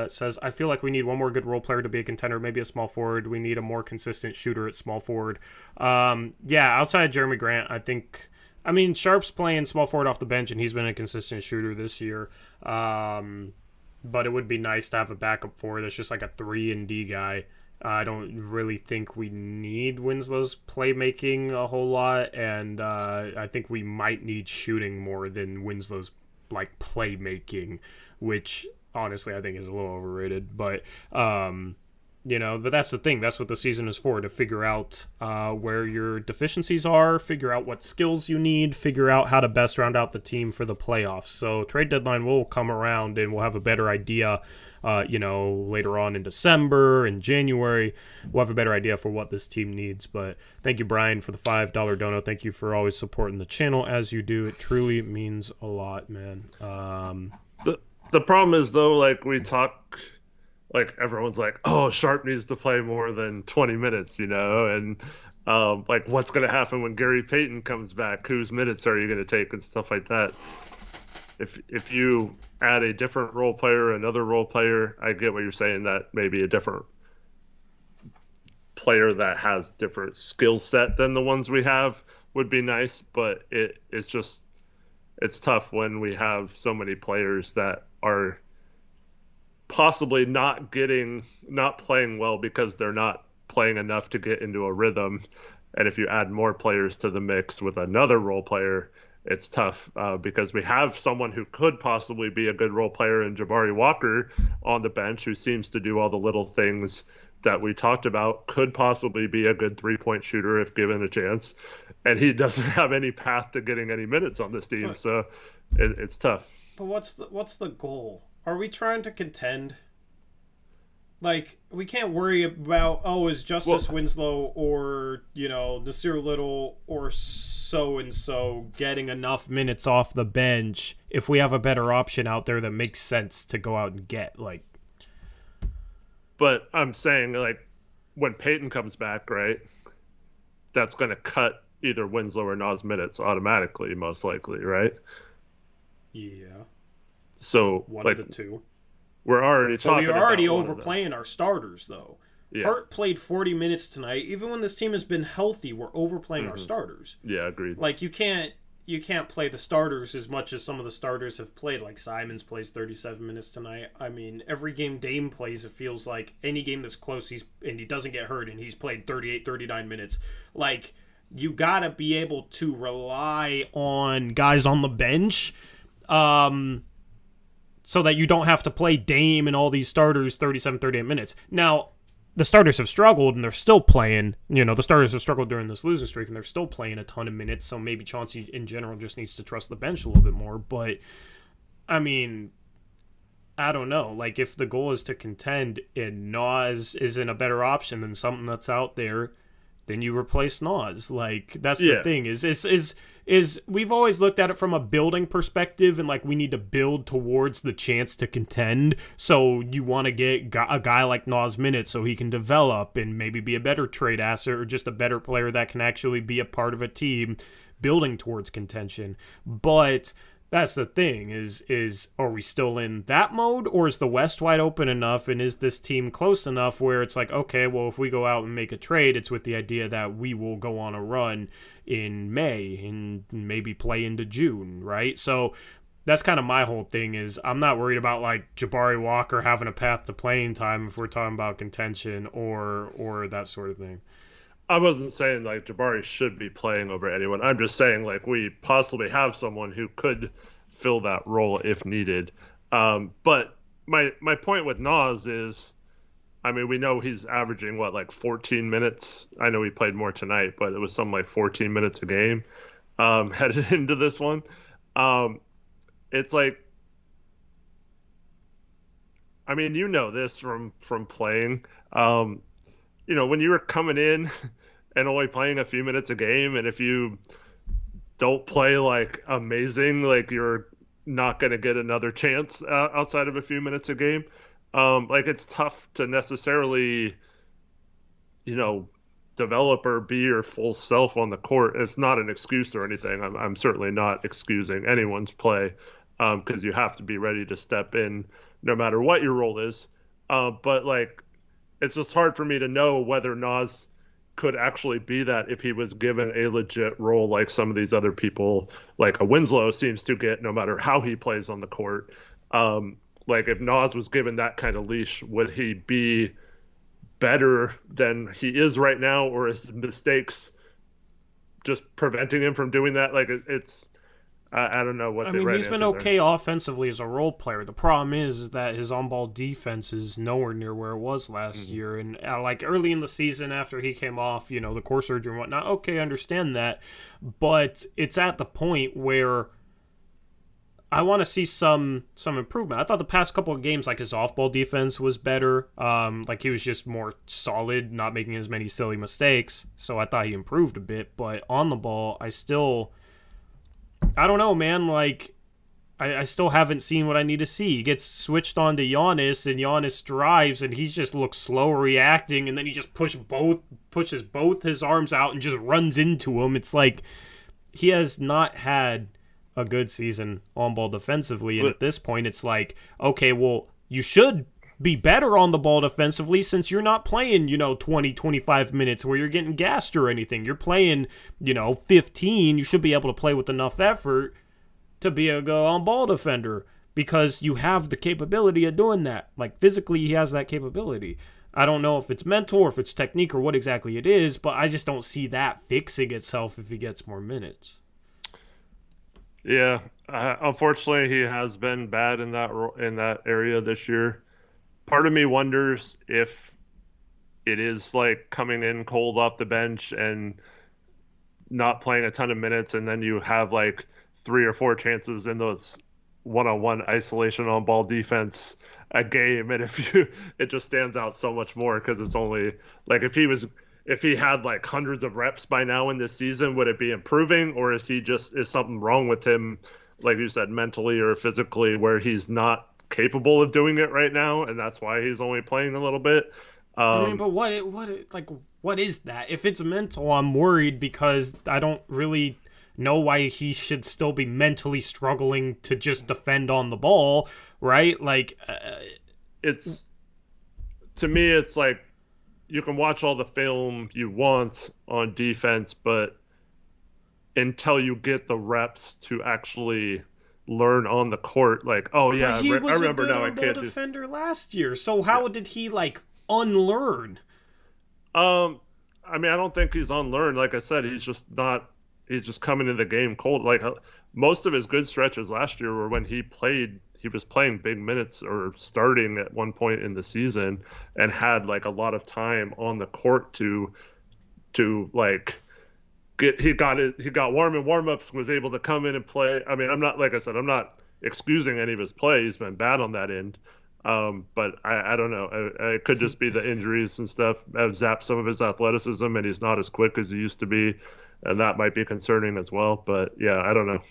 Says, I feel like we need one more good role player to be a contender, maybe a small forward. We need a more consistent shooter at small forward. Yeah, outside of Jeremy Grant, I mean, Sharp's playing small forward off the bench, and he's been a consistent shooter this year. But it would be nice to have a backup forward that's just like a 3-and-D guy. I don't really think we need Winslow's playmaking a whole lot, and I think we might need shooting more than Winslow's like playmaking, which honestly I think is a little overrated. But but that's the thing. That's what the season is for, to figure out where your deficiencies are, figure out what skills you need, figure out how to best round out the team for the playoffs. So trade deadline will come around, and we'll have a better idea. Later on in December and January, we'll have a better idea for what this team needs. But thank you, Brian, for the $5 dono. Thank you for always supporting the channel as you do. It truly means a lot, man.
The problem is, though, like we talk, like everyone's like, oh, Sharp needs to play more than 20 minutes, and like what's going to happen when Gary Payton comes back? Whose minutes are you going to take and stuff like that? If you add a different role player, another role player, I get what you're saying, that maybe a different player that has different skill set than the ones we have would be nice, but it's tough when we have so many players that are possibly not playing well because they're not playing enough to get into a rhythm. And if you add more players to the mix with another role player, it's tough because we have someone who could possibly be a good role player in Jabari Walker on the bench, who seems to do all the little things that we talked about, could possibly be a good 3-point shooter if given a chance. And he doesn't have any path to getting any minutes on this team. So it's tough.
But what's the goal? Are we trying to contend? Like, we can't worry about, is Justice Winslow or, Nasir Little or so-and-so getting enough minutes off the bench if we have a better option out there that makes sense to go out and get, like.
But I'm saying, like, when Peyton comes back, right, that's going to cut either Winslow or Nas minutes automatically, most likely, right?
Yeah.
So,
one of the two.
We're already talking about...
We're already overplaying our starters, though.
Yeah.
Hart played 40 minutes tonight. Even when this team has been healthy, we're overplaying our starters.
Yeah, agreed.
Like, you can't play the starters as much as some of the starters have played. Like, Simons plays 37 minutes tonight. I mean, every game Dame plays, it feels like any game that's close, and he doesn't get hurt, and he's played 38, 39 minutes. Like, you gotta be able to rely on guys on the bench, so that you don't have to play Dame and all these starters 37, 38 minutes. Now, the starters have struggled, and they're still playing. The starters have struggled during this losing streak, and they're still playing a ton of minutes, so maybe Chauncey, in general, just needs to trust the bench a little bit more. But, I mean, I don't know. Like, if the goal is to contend and Nas isn't a better option than something that's out there, then you replace Nas. Like, that's the thing, is we've always looked at it from a building perspective, and like we need to build towards the chance to contend. So you want to get a guy like Nas minutes so he can develop and maybe be a better trade asset or just a better player that can actually be a part of a team building towards contention. But that's the thing is are we still in that mode, or is the West wide open enough, and is this team close enough where it's like, okay, well, if we go out and make a trade, it's with the idea that we will go on a run in May and maybe play into June, right? So that's kind of my whole thing is I'm not worried about like Jabari Walker having a path to playing time if we're talking about contention or that sort of thing.
I wasn't saying like Jabari should be playing over anyone. I'm just saying like we possibly have someone who could fill that role if needed. But my point with Nas is, I mean, we know he's averaging like 14 minutes. I know he played more tonight, but it was something like 14 minutes a game headed into this one. It's like, I mean, you know this from playing. When you were coming in and only playing a few minutes a game, and if you don't play like amazing, like you're not going to get another chance outside of a few minutes a game. Like it's tough to necessarily, develop or be your full self on the court. It's not an excuse or anything. I'm certainly not excusing anyone's play because you have to be ready to step in no matter what your role is. But like, it's just hard for me to know whether Nas could actually be that if he was given a legit role like some of these other people, like a Winslow seems to get no matter how he plays on the court. Like if Nas was given that kind of leash, would he be better than he is right now, or is mistakes just preventing him from doing that? Like it's I don't know what.
I mean, he's been okay offensively as a role player. The problem is that his on-ball defense is nowhere near where it was last year. And like early in the season, after he came off, the core surgery and whatnot. Okay, I understand that, but it's at the point where I want to see some improvement. I thought the past couple of games, like his off-ball defense was better. Like he was just more solid, not making as many silly mistakes. So I thought he improved a bit. But on the ball, I don't know, man. Like, I still haven't seen what I need to see. He gets switched on to Giannis, and Giannis drives, and he just looks slow reacting, and then he just pushes both his arms out and just runs into him. It's like he has not had a good season on ball defensively, and at this point, it's like, okay, well, you should be better on the ball defensively since you're not playing, 20, 25 minutes where you're getting gassed or anything. You're playing, 15. You should be able to play with enough effort to be a go on ball defender because you have the capability of doing that. Like physically, he has that capability. I don't know if it's mental or if it's technique or what exactly it is, but I just don't see that fixing itself if he gets more minutes.
Yeah, unfortunately, he has been bad in that area this year. Part of me wonders if it is like coming in cold off the bench and not playing a ton of minutes, and then you have like 3 or 4 chances in those one-on-one isolation on ball defense a game, and it just stands out so much more because it's only like if he had like hundreds of reps by now in this season, would it be improving, or is something wrong with him, like you said, mentally or physically, where he's not capable of doing it right now, and that's why he's only playing a little bit.
But what is that? If it's mental, I'm worried because I don't really know why he should still be mentally struggling to just defend on the ball, right? Like,
to me, it's like you can watch all the film you want on defense, but until you get the reps to actually learn on the court, like, oh yeah,
he was
I remember
a good
now. I can't
defender last year. So how did he like unlearn?
I mean, I don't think he's unlearned. Like I said, he's just coming into the game cold. Like most of his good stretches last year were when he was playing big minutes or starting at one point in the season and had like a lot of time on the court to like he got warm in warm-ups, was able to come in and play. I mean, I'm not excusing any of his play. He's been bad on that end. But I don't know. It could just be the injuries and stuff have zapped some of his athleticism, and he's not as quick as he used to be, and that might be concerning as well. But yeah, I don't know.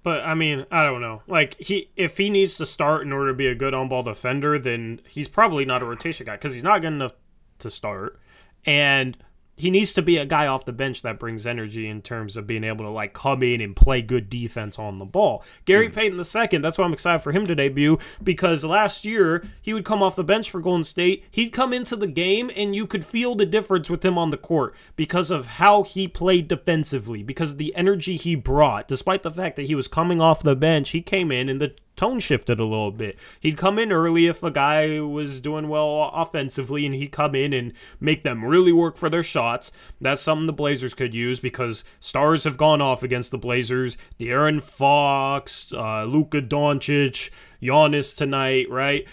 But I mean, I don't know. Like if he needs to start in order to be a good on-ball defender, then he's probably not a rotation guy because he's not good enough to start, and he needs to be a guy off the bench that brings energy in terms of being able to like come in and play good defense on the ball. Gary Payton II, that's why I'm excited for him to debut, because last year he would come off the bench for Golden State. He'd come into the game and you could feel the difference with him on the court because of how he played defensively, because of the energy he brought. Despite the fact that he was coming off the bench, he came in the tone shifted a little bit. He'd come in early if a guy was doing well offensively, and he'd come in and make them really work for their shots. That's something the Blazers could use because stars have gone off against the Blazers. De'Aaron Fox, Luka Doncic, Giannis tonight, right?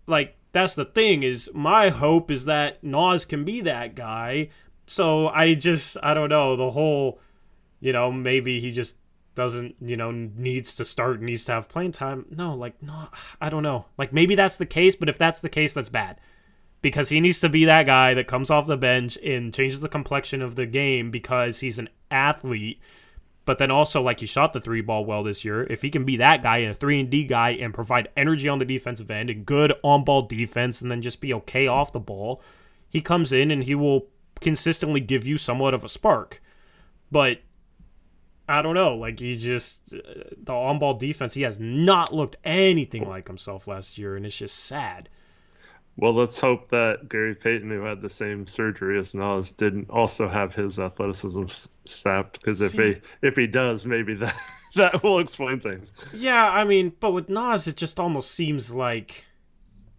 Like, that's the thing, is my hope is that Nas can be that guy. So I don't know, the whole, maybe he just doesn't, needs to start, needs to have playing time. No, I don't know. Like, maybe that's the case, but if that's the case, that's bad. Because he needs to be that guy that comes off the bench and changes the complexion of the game because he's an athlete. But then also, like, he shot the 3-ball well this year. If he can be that guy and a 3-and-D guy and provide energy on the defensive end and good on-ball defense and then just be okay off the ball, he comes in and he will consistently give you somewhat of a spark. But I don't know, like, the on-ball defense, he has not looked anything like himself last year, and it's just sad.
Well, let's hope that Gary Payton, who had the same surgery as Nas, didn't also have his athleticism sapped, because if he does, maybe that will explain things.
Yeah, I mean, but with Nas, it just almost seems like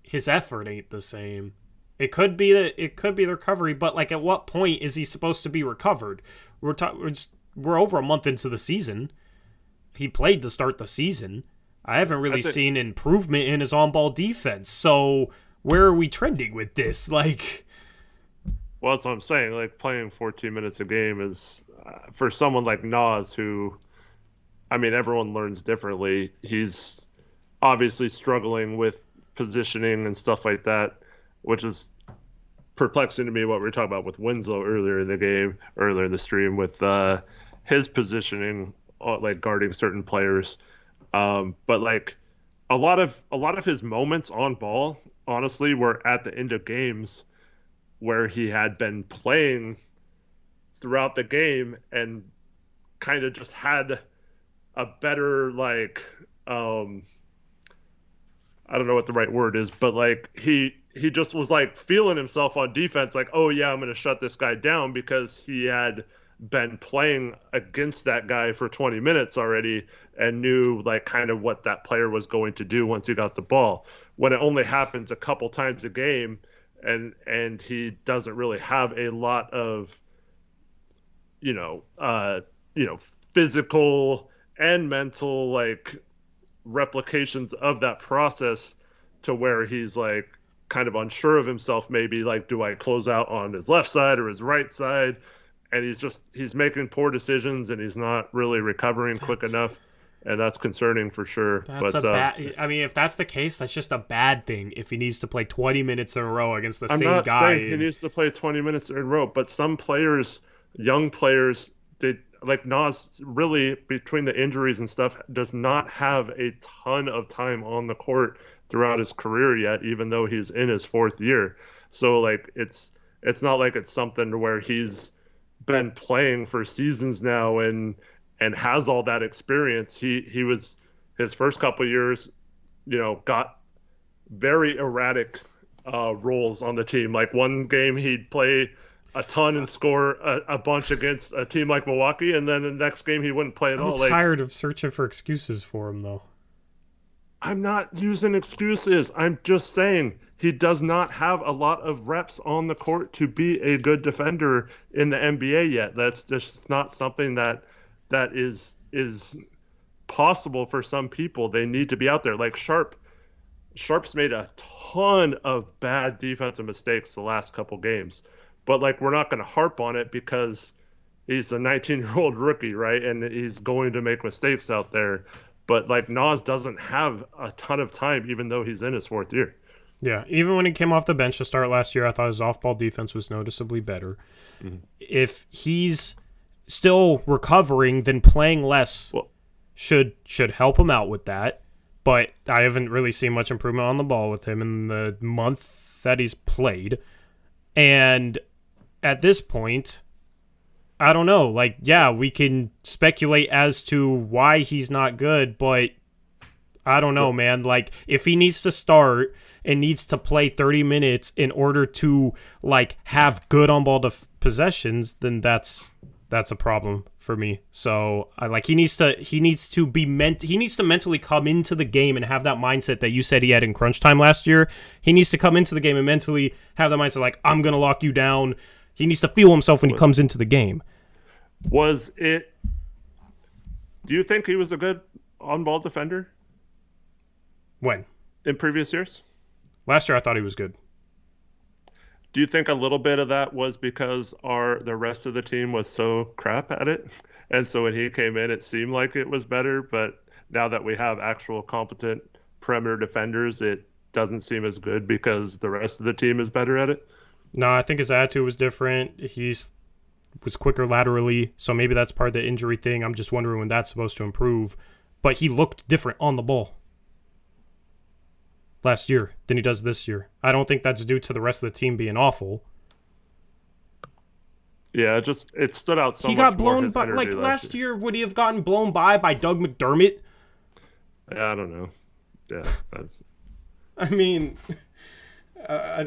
his effort ain't the same. It could be the recovery, but like, at what point is he supposed to be recovered? We're over a month into the season. He played to start the season. I haven't really seen improvement in his on-ball defense. So where are we trending with this? Like,
well, that's what I'm saying. Like, playing 14 minutes a game is for someone like Nas, who, I mean, everyone learns differently. He's obviously struggling with positioning and stuff like that, which is perplexing to me. What we were talking about with Winslow earlier in the stream, with his positioning, like guarding certain players. But like a lot of his moments on ball, honestly, were at the end of games where he had been playing throughout the game and kind of just had a better, like, I don't know what the right word is, but like he just was like feeling himself on defense, like, oh yeah, I'm going to shut this guy down, because he had been playing against that guy for 20 minutes already and knew like kind of what that player was going to do once he got the ball. When it only happens a couple times a game and he doesn't really have a lot of, physical and mental, like, replications of that process, to where he's like kind of unsure of himself, maybe like, do I close out on his left side or his right side? And he's making poor decisions, and he's not really recovering quick enough, and that's concerning for sure.
I mean, if that's the case, that's just a bad thing. If he needs to play 20 minutes in a row against the same guy,
I'm not saying he needs to play 20 minutes in a row, but some players, young players, like Nas, really, between the injuries and stuff, does not have a ton of time on the court throughout his career yet, even though he's in his 4th year. So like, it's not like it's something where he's been playing for seasons now and has all that experience. He was, his first couple of years, got very erratic roles on the team. Like, one game he'd play a ton and score a bunch against a team like Milwaukee, and then the next game he wouldn't play at all.
I'm tired of searching for excuses for him, though.
I'm not using excuses. I'm just saying he does not have a lot of reps on the court to be a good defender in the NBA yet. That's just not something that is possible for some people. They need to be out there. Like Sharp's made a ton of bad defensive mistakes the last couple games. But like, we're not going to harp on it because he's a 19-year-old rookie, right? And he's going to make mistakes out there. But like, Nas doesn't have a ton of time, even though he's in his 4th year.
Yeah, even when he came off the bench to start last year, I thought his off-ball defense was noticeably better. Mm-hmm. If he's still recovering, then playing less should help him out with that. But I haven't really seen much improvement on the ball with him in the month that he's played. And at this point, I don't know. Like, yeah, we can speculate as to why he's not good, but I don't know, man. Like, if he needs to start and needs to play 30 minutes in order to, like, have good on-ball possessions, then that's That's a problem for me. So he needs to mentally come into the game and have that mindset that you said he had in crunch time last year. He needs to come into the game and mentally have the mindset like, I'm going to lock you down. He needs to feel himself when he comes into the game.
Do you think he was a good on-ball defender?
When?
In previous years?
Last year I thought he was good.
Do you think a little bit of that was because the rest of the team was so crap at it? And so when he came in, it seemed like it was better, but now that we have actual competent perimeter defenders, it doesn't seem as good because the rest of the team is better at it?
No, I think his attitude was different. Was quicker laterally, so maybe that's part of the injury thing. I'm just wondering when that's supposed to improve. But he looked different on the ball last year than he does this year. I don't think that's due to the rest of the team being awful.
Yeah, it stood out so much.
He got
more
blown by, like last year, would he have gotten blown by Doug McDermott?
Yeah, I don't know. Yeah, that's...
I mean, I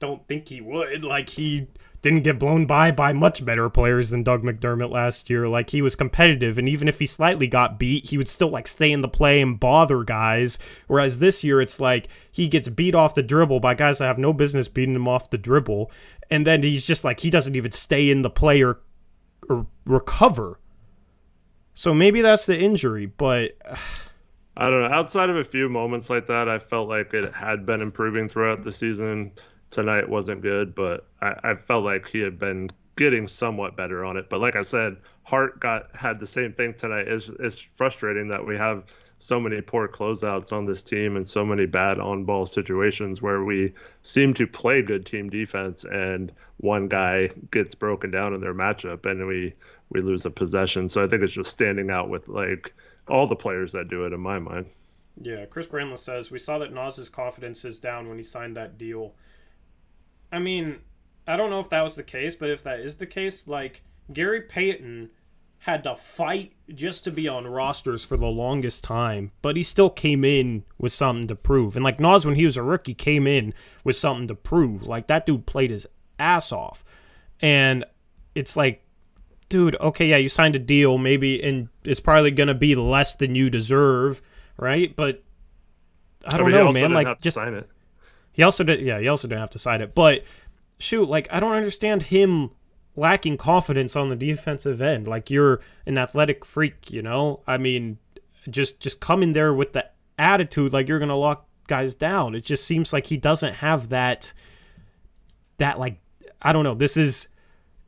don't think he would. Like, he didn't get blown by much better players than Doug McDermott last year. Like, he was competitive, and even if he slightly got beat, he would still, like, stay in the play and bother guys. Whereas this year, it's like he gets beat off the dribble by guys that have no business beating him off the dribble, and then he's just like, he doesn't even stay in the play or recover. So maybe that's the injury, but...
I don't know. Outside of a few moments like that, I felt like it had been improving throughout the season. Tonight wasn't good, but I felt like he had been getting somewhat better on it. But like I said, Hart had the same thing tonight. It's frustrating that we have so many poor closeouts on this team and so many bad on-ball situations where we seem to play good team defense and one guy gets broken down in their matchup and we lose a possession. So I think it's just standing out with like all the players that do it in my mind.
Yeah, Chris Brandless says, we saw that Nas's confidence is down when he signed that deal. I mean, I don't know if that was the case, but if that is the case, like, Gary Payton had to fight just to be on rosters for the longest time, but he still came in with something to prove. And, like, Nas, when he was a rookie, came in with something to prove. Like, that dude played his ass off. And it's like, dude, okay, yeah, you signed a deal, maybe, and it's probably going to be less than you deserve, right? But I don't know, man. Like, just sign it. He also didn't have to sign it. But shoot, like, I don't understand him lacking confidence on the defensive end. Like, you're an athletic freak, you know? I mean, just come in there with the attitude like you're gonna lock guys down. It just seems like he doesn't have that like, I don't know, this is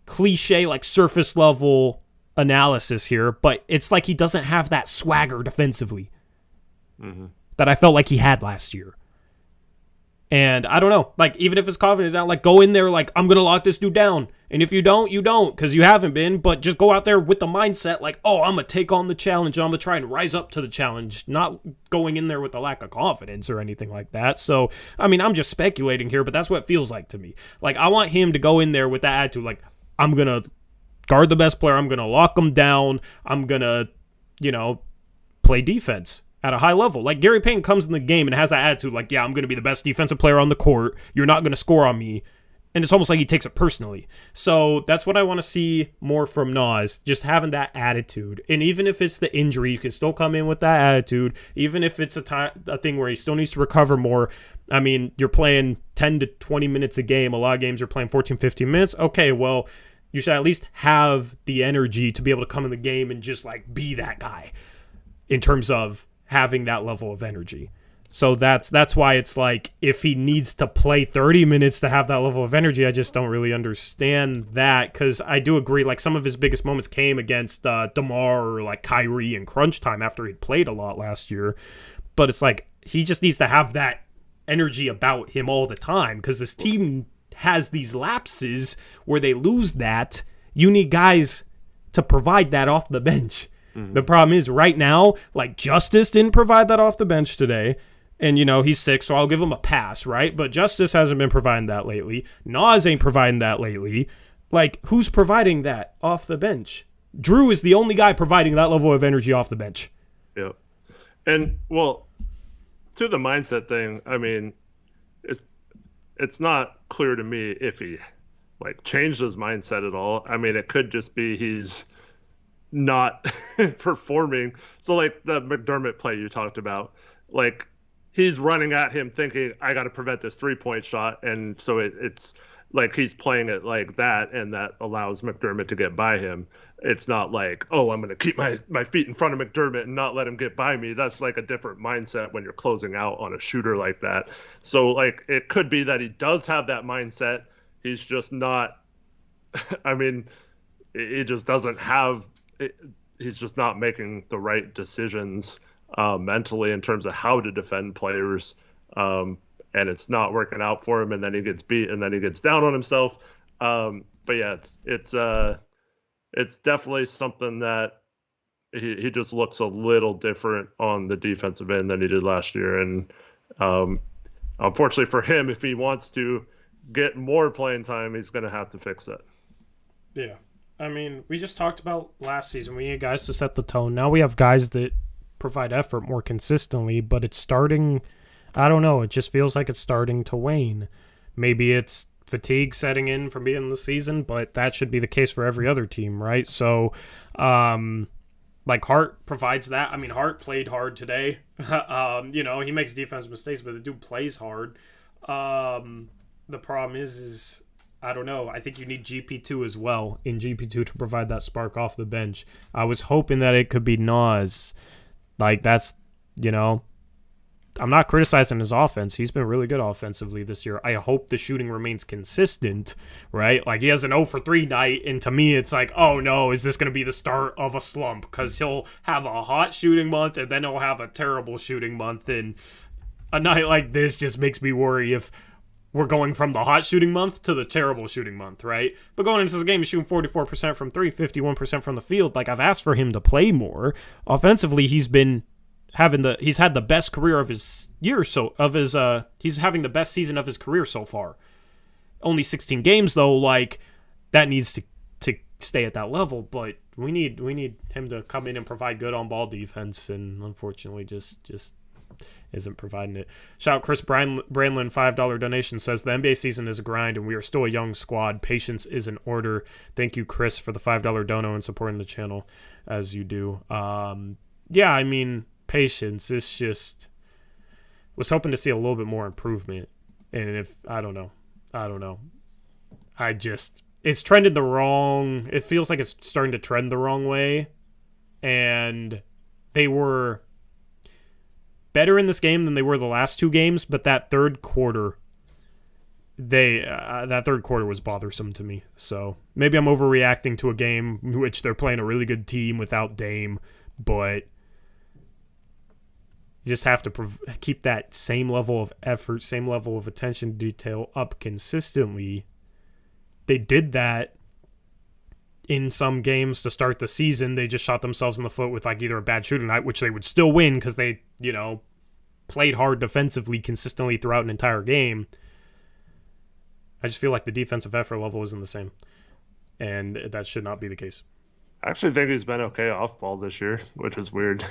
cliche, like surface level analysis here, but it's like he doesn't have that swagger defensively that I felt like he had last year. And I don't know, like, even if his confidence is down, like, go in there like, I'm going to lock this dude down. And if you don't, you don't, because you haven't been. But just go out there with the mindset like, oh, I'm going to take on the challenge and I'm going to try and rise up to the challenge, not going in there with a lack of confidence or anything like that. So, I mean, I'm just speculating here, but that's what it feels like to me. Like, I want him to go in there with that attitude, like, I'm going to guard the best player. I'm going to lock him down. I'm going to, play defense at a high level. Like, Gary Payton comes in the game and has that attitude like, yeah, I'm going to be the best defensive player on the court. You're not going to score on me. And it's almost like he takes it personally. So that's what I want to see more from Nas, just having that attitude. And even if it's the injury, you can still come in with that attitude. Even if it's a thing where he still needs to recover more. I mean, you're playing 10 to 20 minutes a game. A lot of games you're playing 14, 15 minutes. Okay, well, you should at least have the energy to be able to come in the game and just, like, be that guy in terms of having that level of energy. So that's why it's like, if he needs to play 30 minutes to have that level of energy, I just don't really understand that, because I do agree, like, some of his biggest moments came against DeMar or, like, Kyrie in crunch time after he'd played a lot last year. But it's like, he just needs to have that energy about him all the time, because this team has these lapses where they lose that. You need guys to provide that off the bench. The problem is right now, like, Justice didn't provide that off the bench today. And, he's sick, so I'll give him a pass, right? But Justice hasn't been providing that lately. Nas ain't providing that lately. Like, who's providing that off the bench? Drew is the only guy providing that level of energy off the bench.
Yep. And, well, to the mindset thing, I mean, it's not clear to me if he like changed his mindset at all. I mean, it could just be he's not performing. So like the McDermott play you talked about, like he's running at him thinking I got to prevent this 3-point shot, and so it's like he's playing it like that, and that allows McDermott to get by him. It's not like, oh, I'm going to keep my feet in front of McDermott and not let him get by me. That's like a different mindset when you're closing out on a shooter like that. So like it could be that he does have that mindset. He's just not. I mean, he just doesn't have. He's just not making the right decisions mentally in terms of how to defend players, and it's not working out for him. And then he gets beat, and then he gets down on himself. But yeah, it's definitely something that he just looks a little different on the defensive end than he did last year. And unfortunately for him, if he wants to get more playing time, he's going to have to fix that.
Yeah. I mean, we just talked about last season. We need guys to set the tone. Now we have guys that provide effort more consistently, but it's starting, I don't know, it just feels like it's starting to wane. Maybe it's fatigue setting in from being in the season, but that should be the case for every other team, right? So, like Hart provides that. I mean, Hart played hard today. He makes defense mistakes, but the dude plays hard. The problem is I don't know. I think you need GP2 as well in GP2 to provide that spark off the bench. I was hoping that it could be Nas. Like that's, I'm not criticizing his offense. He's been really good offensively this year. I hope the shooting remains consistent, right? Like he has an 0 for 3 night, and to me it's like, oh no, is this going to be the start of a slump? Because he'll have a hot shooting month, and then he'll have a terrible shooting month, and a night like this just makes me worry if we're going from the hot shooting month to the terrible shooting month, right? But going into this game, he's shooting 44% from 3, 51% from the field. Like, I've asked for him to play more. Offensively, he's had the best career of his year, he's having the best season of his career so far. Only 16 games though, like that needs to stay at that level, but we need him to come in and provide good on-ball defense, and unfortunately just isn't providing it. Shout out Chris Branlin, $5 donation, says the NBA season is a grind and we are still a young squad. Patience is in order. Thank you, Chris, for the $5 dono and supporting the channel as you do. Yeah, I mean, patience. It's just was hoping to see a little bit more improvement, and if I don't know. It's trended the wrong. It feels like it's starting to trend the wrong way, and they were better in this game than they were the last 2 games, but that third quarter was bothersome to me. So maybe I'm overreacting to a game in which they're playing a really good team without Dame, but you just have to keep that same level of effort, same level of attention to detail up consistently. They did that in some games to start the season. They just shot themselves in the foot with like either a bad shooting night, which they would still win because they, played hard defensively consistently throughout an entire game. I just feel like the defensive effort level isn't the same, and that should not be the case.
I actually think he's been okay off ball this year, which is weird.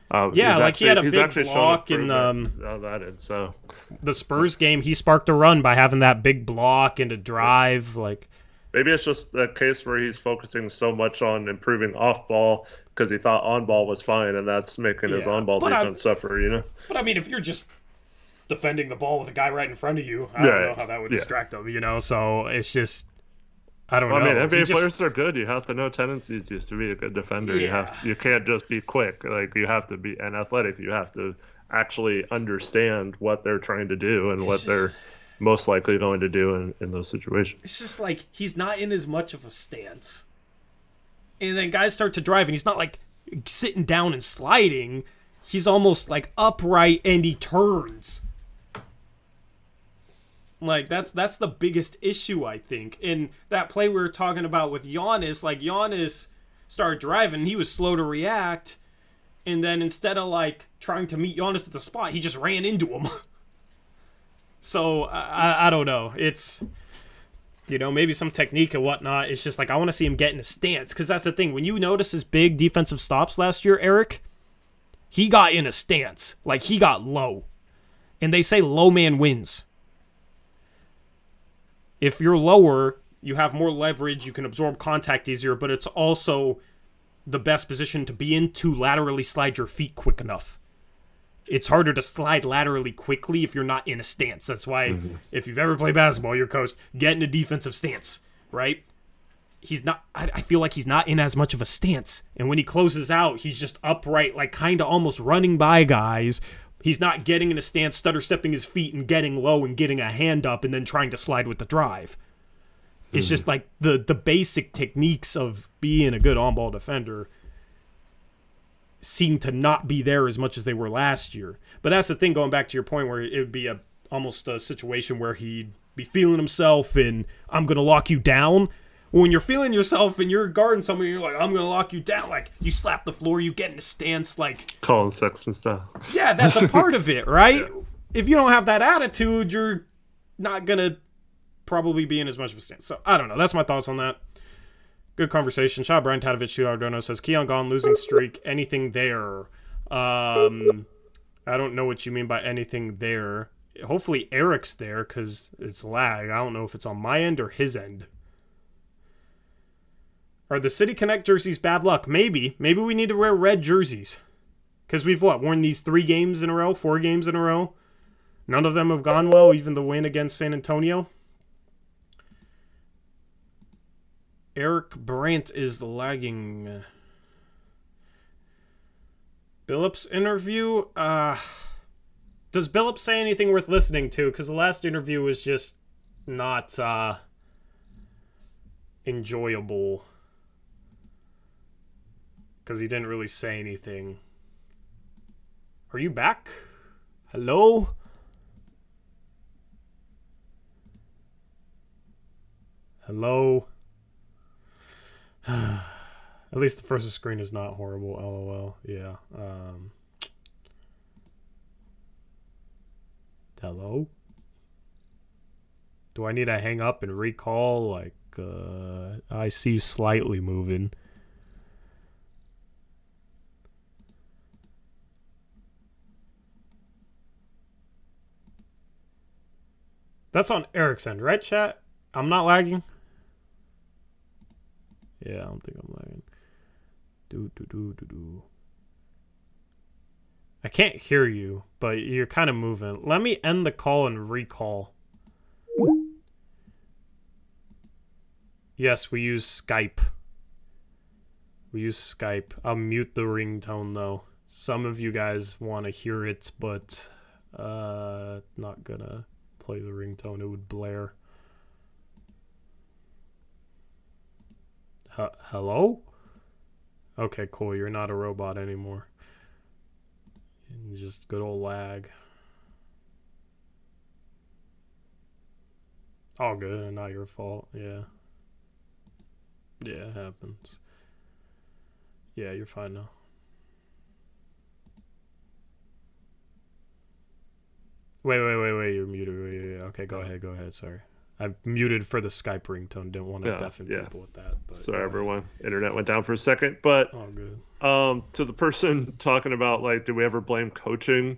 He had a big block in
the
Spurs game. He sparked a run by having that big block and a drive. Like
maybe it's just a case where he's focusing so much on improving off ball because he thought on ball was fine, and that's making his on ball defense suffer.
But I mean, if you're just defending the ball with a guy right in front of you, I don't know how that would distract him. So it's just. I don't know.
I mean, NBA players are good. You have to know tendencies just to be a good defender.
Yeah.
You can't just be quick. Like you have to be athletic. You have to actually understand what they're trying to do and they're most likely going to do in those situations.
It's just like he's not in as much of a stance. And then guys start to drive, and he's not like sitting down and sliding. He's almost like upright, and he turns. Like, that's the biggest issue, I think. In that play we were talking about with Giannis, like, Giannis started driving, he was slow to react, and then instead of, like, trying to meet Giannis at the spot, he just ran into him. So, I don't know. It's, maybe some technique and whatnot. It's just, like, I want to see him get in a stance, because that's the thing. When you notice his big defensive stops last year, Eric, he got in a stance. Like, he got low. And they say low man wins. If you're lower, you have more leverage, you can absorb contact easier, but it's also the best position to be in to laterally slide your feet quick enough. It's harder to slide laterally quickly if you're not in a stance. That's why if you've ever played basketball, you're coached, get in a defensive stance, right? He's not, I feel like he's not in as much of a stance. And when he closes out, he's just upright, like kind of almost running by guys. He's not getting in a stance, stutter stepping his feet and getting low and getting a hand up and then trying to slide with the drive. It's just like the basic techniques of being a good on-ball defender seem to not be there as much as they were last year. But that's the thing, going back to your point, where it would be almost a situation where he'd be feeling himself and I'm going to lock you down. When you're feeling yourself and you're guarding someone, you're like, I'm going to lock you down. Like, you slap the floor, you get in a stance, like...
Colin Sexton style.
Yeah, that's a part of it, right? Yeah. If you don't have that attitude, you're not going to probably be in as much of a stance. So, I don't know. That's my thoughts on that. Good conversation. Shout out Brian Tadovich, Ardono says, Keon gone, losing streak, anything there? I don't know what you mean by anything there. Hopefully Eric's there, because it's lag. I don't know if it's on my end or his end. Are the City Connect jerseys bad luck? Maybe. Maybe we need to wear red jerseys. Because we've, worn these 4 games in a row? None of them have gone well, even the win against San Antonio. Eric Brandt is lagging. Billups interview? Does Billups say anything worth listening to? Because the last interview was just not enjoyable. Because he didn't really say anything. Are you back? Hello? Hello? At least the first screen is not horrible, lol. Yeah. Hello? Do I need to hang up and recall? Like, I see you slightly moving. That's on Eric's end, right, chat? I'm not lagging? Yeah, I don't think I'm lagging. I can't hear you, but you're kind of moving. Let me end the call and recall. Yes, we use Skype. I'll mute the ringtone, though. Some of you guys want to hear it, but not gonna play the ringtone. It would blare. Hello? Okay, cool. You're not a robot anymore. Just good old lag. All good. Not your fault. Yeah. Yeah, it happens. Yeah, you're fine now. Wait. You're muted. Wait. Okay, go ahead. Sorry. I muted for the Skype ringtone. Didn't want to deafen people with that. But
sorry, everyone. Internet went down for a second. But
all good.
To the person talking about, like, do we ever blame coaching?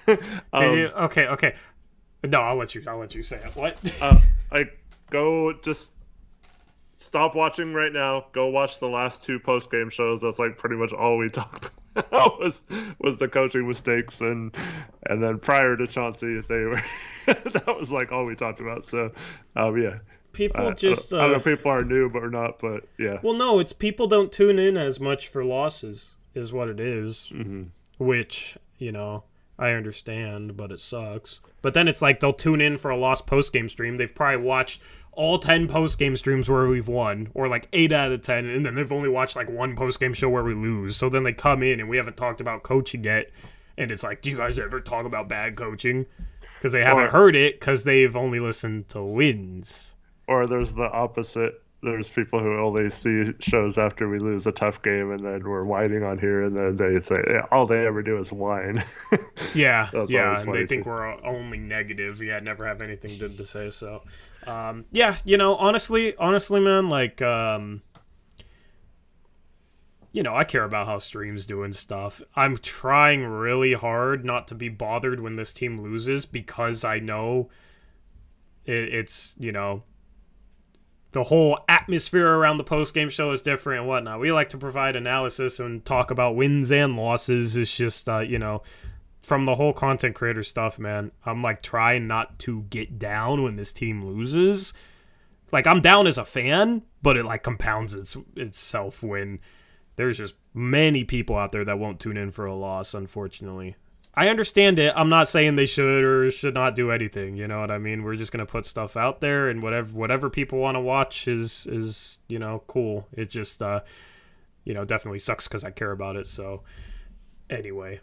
Okay. No, I'll let you say it. What?
Go just stop watching right now. Go watch the last 2 post-game shows. That's like pretty much all we talked about was the coaching mistakes, and then prior to Chauncey, they were that was like all we talked about. So, yeah.
People just
I don't know if people are new, but or not. But yeah.
Well, no, it's people don't tune in as much for losses, is what it is. Mm-hmm. Which, I understand, but it sucks. But then it's like they'll tune in for a lost post-game stream. They've probably watched all 10 post-game streams where we've won, or like 8 out of 10, and then they've only watched like 1 post-game show where we lose. So then they come in and we haven't talked about coaching yet, and it's like, do you guys ever talk about bad coaching? Because they haven't heard it, because they've only listened to wins.
Or there's the opposite. There's people who only see shows after we lose a tough game, and then we're whining on here, and then they say, all they ever do is whine.
Yeah, and they think we're only negative. Yeah, never have anything good to say. So, honestly, man, like, I care about how stream's doing stuff. I'm trying really hard not to be bothered when this team loses, because I know it's, the whole atmosphere around the post-game show is different and whatnot. We like to provide analysis and talk about wins and losses. It's just, from the whole content creator stuff, man, I'm like trying not to get down when this team loses. Like, I'm down as a fan, but it like compounds itself when there's just many people out there that won't tune in for a loss, unfortunately. I understand it. I'm not saying they should or should not do anything. You know what I mean? We're just gonna put stuff out there, and whatever people want to watch is cool. It just definitely sucks because I care about it. So anyway,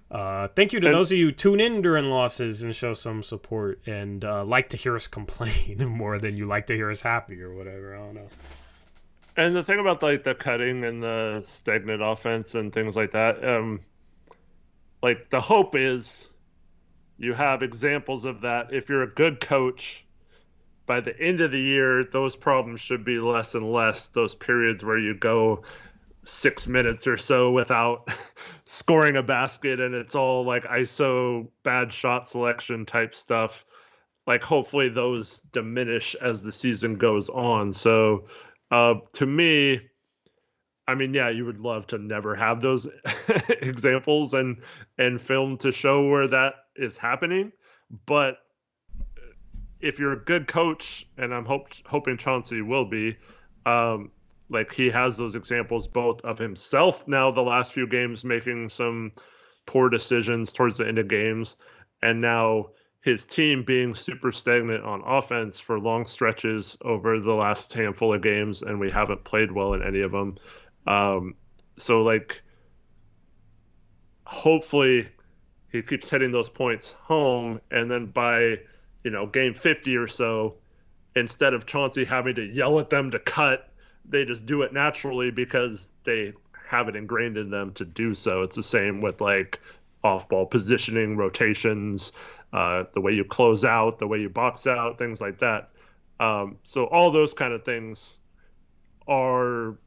thank you to those of you who tune in during losses and show some support and like to hear us complain more than you like to hear us happy or whatever. I don't know.
And the thing about like the cutting and the stagnant offense and things like that, like the hope is you have examples of that. If you're a good coach, by the end of the year, those problems should be less and less. Those periods where you go 6 minutes or so without scoring a basket and it's all like ISO bad shot selection type stuff. Like hopefully those diminish as the season goes on. So to me, I mean, yeah, you would love to never have those examples and film to show where that is happening. But if you're a good coach, and I'm hoping Chauncey will be, like he has those examples both of himself now the last few games making some poor decisions towards the end of games, and now his team being super stagnant on offense for long stretches over the last handful of games, and we haven't played well in any of them. So like, hopefully he keeps hitting those points home, and then by, game 50 or so, instead of Chauncey having to yell at them to cut, they just do it naturally because they have it ingrained in them to do so. It's the same with like off-ball positioning, rotations, the way you close out, the way you box out, things like that. So all those kind of things are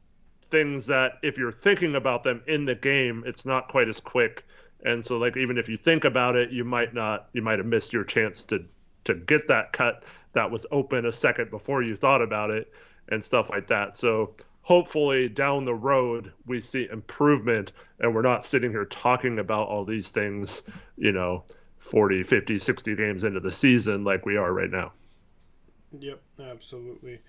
things that if you're thinking about them in the game, it's not quite as quick. And so like, even if you think about it, you might have missed your chance to get that cut that was open a second before you thought about it and stuff like that. So hopefully down the road, we see improvement and we're not sitting here talking about all these things, 40, 50, 60 games into the season like we are right now.
Yep, absolutely.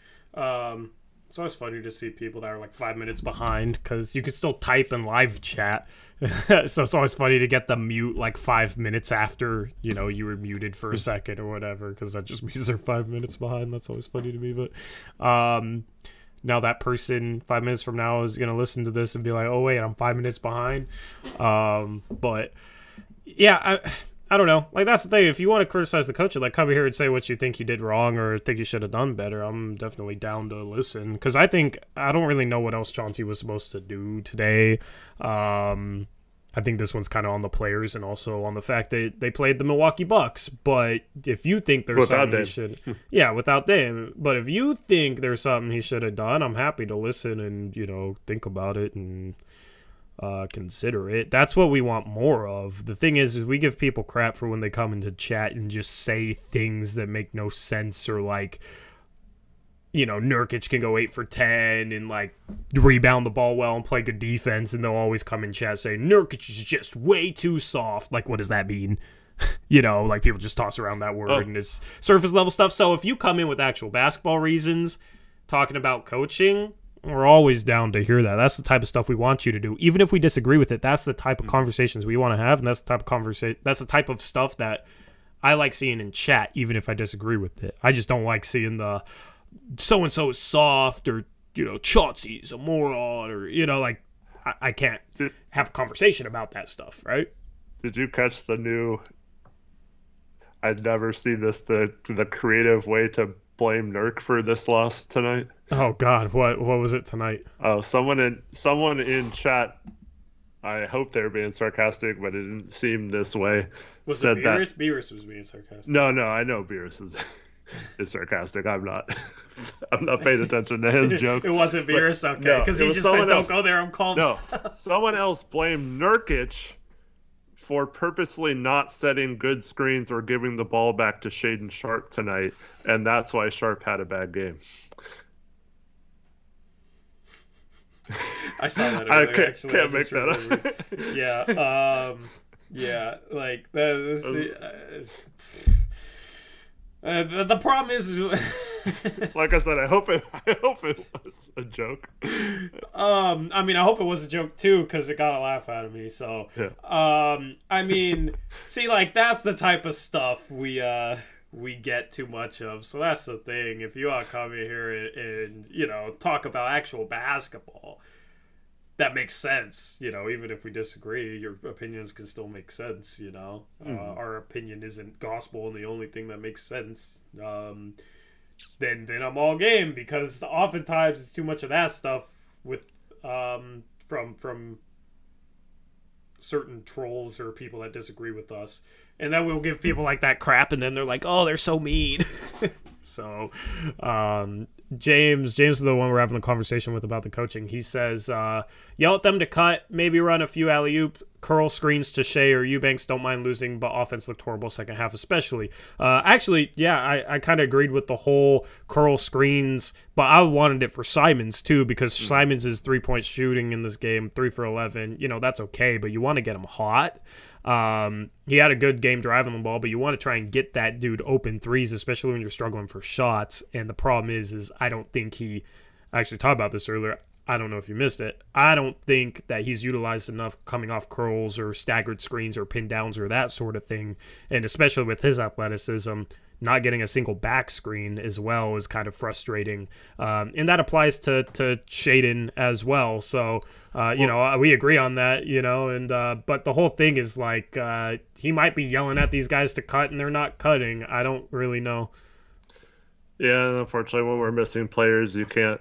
It's always funny to see people that are like 5 minutes behind because you can still type and live chat. So it's always funny to get the mute like 5 minutes after, you were muted for a second or whatever, because that just means they're 5 minutes behind. That's always funny to me. But now that person 5 minutes from now is going to listen to this and be like, oh, wait, I'm 5 minutes behind. But yeah, I don't know. Like, that's the thing. If you want to criticize the coach, like, come here and say what you think he did wrong or think he should have done better. I'm definitely down to listen because I don't really know what else Chauncey was supposed to do today. I think this one's kind of on the players and also on the fact that they played the Milwaukee Bucks. But if you think there's something he should, without Dame. But if you think there's something he should have done, I'm happy to listen and think about it and consider it. That's what we want more of. The thing is we give people crap for when they come into chat and just say things that make no sense, or like, Nurkic can go 8 for 10 and like rebound the ball well and play good defense, and they'll always come in chat saying Nurkic is just way too soft. Like, what does that mean? Like people just toss around that word and it's surface level stuff. So if you come in with actual basketball reasons talking about coaching, we're always down to hear that. That's the type of stuff we want you to do. Even if we disagree with it, that's the type of conversations we want to have, and that's the type of stuff that I like seeing in chat, even if I disagree with it. I just don't like seeing the so-and-so is soft, or, Chauncey's a moron, or, like, I can't have a conversation about that stuff, right?
Did you catch the new, I'd never seen this, the creative way to blame Nurk for this loss tonight?
Oh God, what was it tonight?
Oh, someone in chat, I hope they were being sarcastic, but it didn't seem this way.
Was it Beerus? Beerus was being sarcastic.
No, I know Beerus is sarcastic. I'm not paying attention to his joke.
It wasn't Beerus, okay? Because he just said, "Don't go there." I'm calm.
No, someone else blamed Nurkic for purposely not setting good screens or giving the ball back to Shaedon Sharpe tonight, and that's why Sharpe had a bad game.
I saw that
I
earlier. Actually, I
can't make
just
that
remembered.
up.
Yeah. Yeah. Like that. The problem is,
Like I said, I hope it was a joke.
I mean, I hope it was a joke too, because it got a laugh out of me. So,
Yeah.
I mean, see, like that's the type of stuff we get too much of. So that's the thing. If you want to come in here and talk about actual basketball, that makes sense. Even if we disagree, your opinions can still make sense. Our opinion isn't gospel and the only thing that makes sense. Then I'm all game, because oftentimes it's too much of that stuff with from certain trolls or people that disagree with us, and then we'll give people like that crap, and then they're like, oh, they're so mean. So James is the one we're having the conversation with about the coaching. He says, yell at them to cut, maybe run a few alley-oop curl screens to Shea or Eubanks. Don't mind losing, but offense looked horrible second half especially. Actually, yeah, I kind of agreed with the whole curl screens, but I wanted it for Simons too, because Simons' 3-point shooting in this game, 3 for 11, that's okay, but you want to get him hot. He had a good game driving the ball, but you want to try and get that dude open threes, especially when you're struggling for shots. And the problem is I don't think I actually talked about this earlier. I don't know if you missed it. I don't think that he's utilized enough coming off curls or staggered screens or pin downs or that sort of thing. And especially with his athleticism, not getting a single back screen as well is kind of frustrating. And that applies to Shaden as well. So, we agree on that, but the whole thing is like he might be yelling at these guys to cut and they're not cutting. I don't really know.
Yeah, unfortunately, when we're missing players, you can't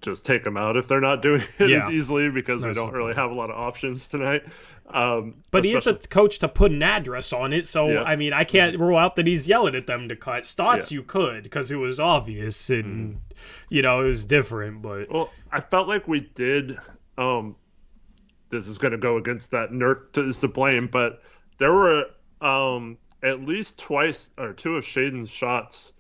just take them out if they're not doing it as easily, because we don't really have a lot of options tonight.
But he is the coach to put an address on it, so I mean, I can't rule out that he's yelling at them to cut. Stotts, you could, because it was obvious and it was different. But
I felt like we did. This is going to go against that Nurk is to blame, but there were at least twice or two of Shaden's shots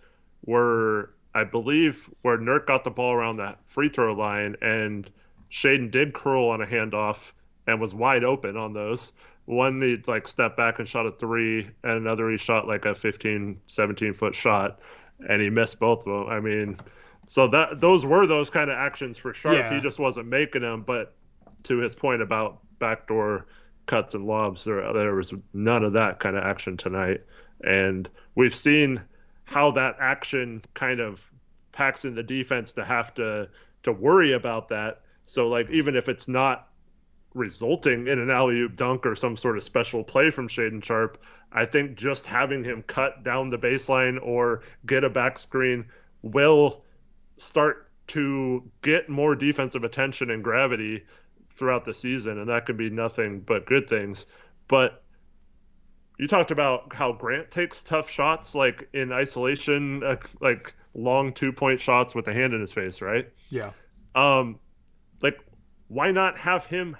were, I believe, where Nurk got the ball around that free throw line and Shaden did curl on a handoff and was wide open on those. One, he stepped back and shot a 3, and another he shot like a 15, 17-foot shot, and he missed both of them. I mean, so those were those kind of actions for Sharp. Yeah. He just wasn't making them. But to his point about backdoor cuts and lobs, there was none of that kind of action tonight. And we've seen how that action kind of packs in the defense to have to worry about that. So even if it's not resulting in an alley-oop dunk or some sort of special play from Shaden Sharp, I think just having him cut down the baseline or get a back screen will start to get more defensive attention and gravity throughout the season, and that could be nothing but good things. But you talked about how Grant takes tough shots, in isolation, long 2-point shots with a hand in his face, right?
Yeah.
Why not have him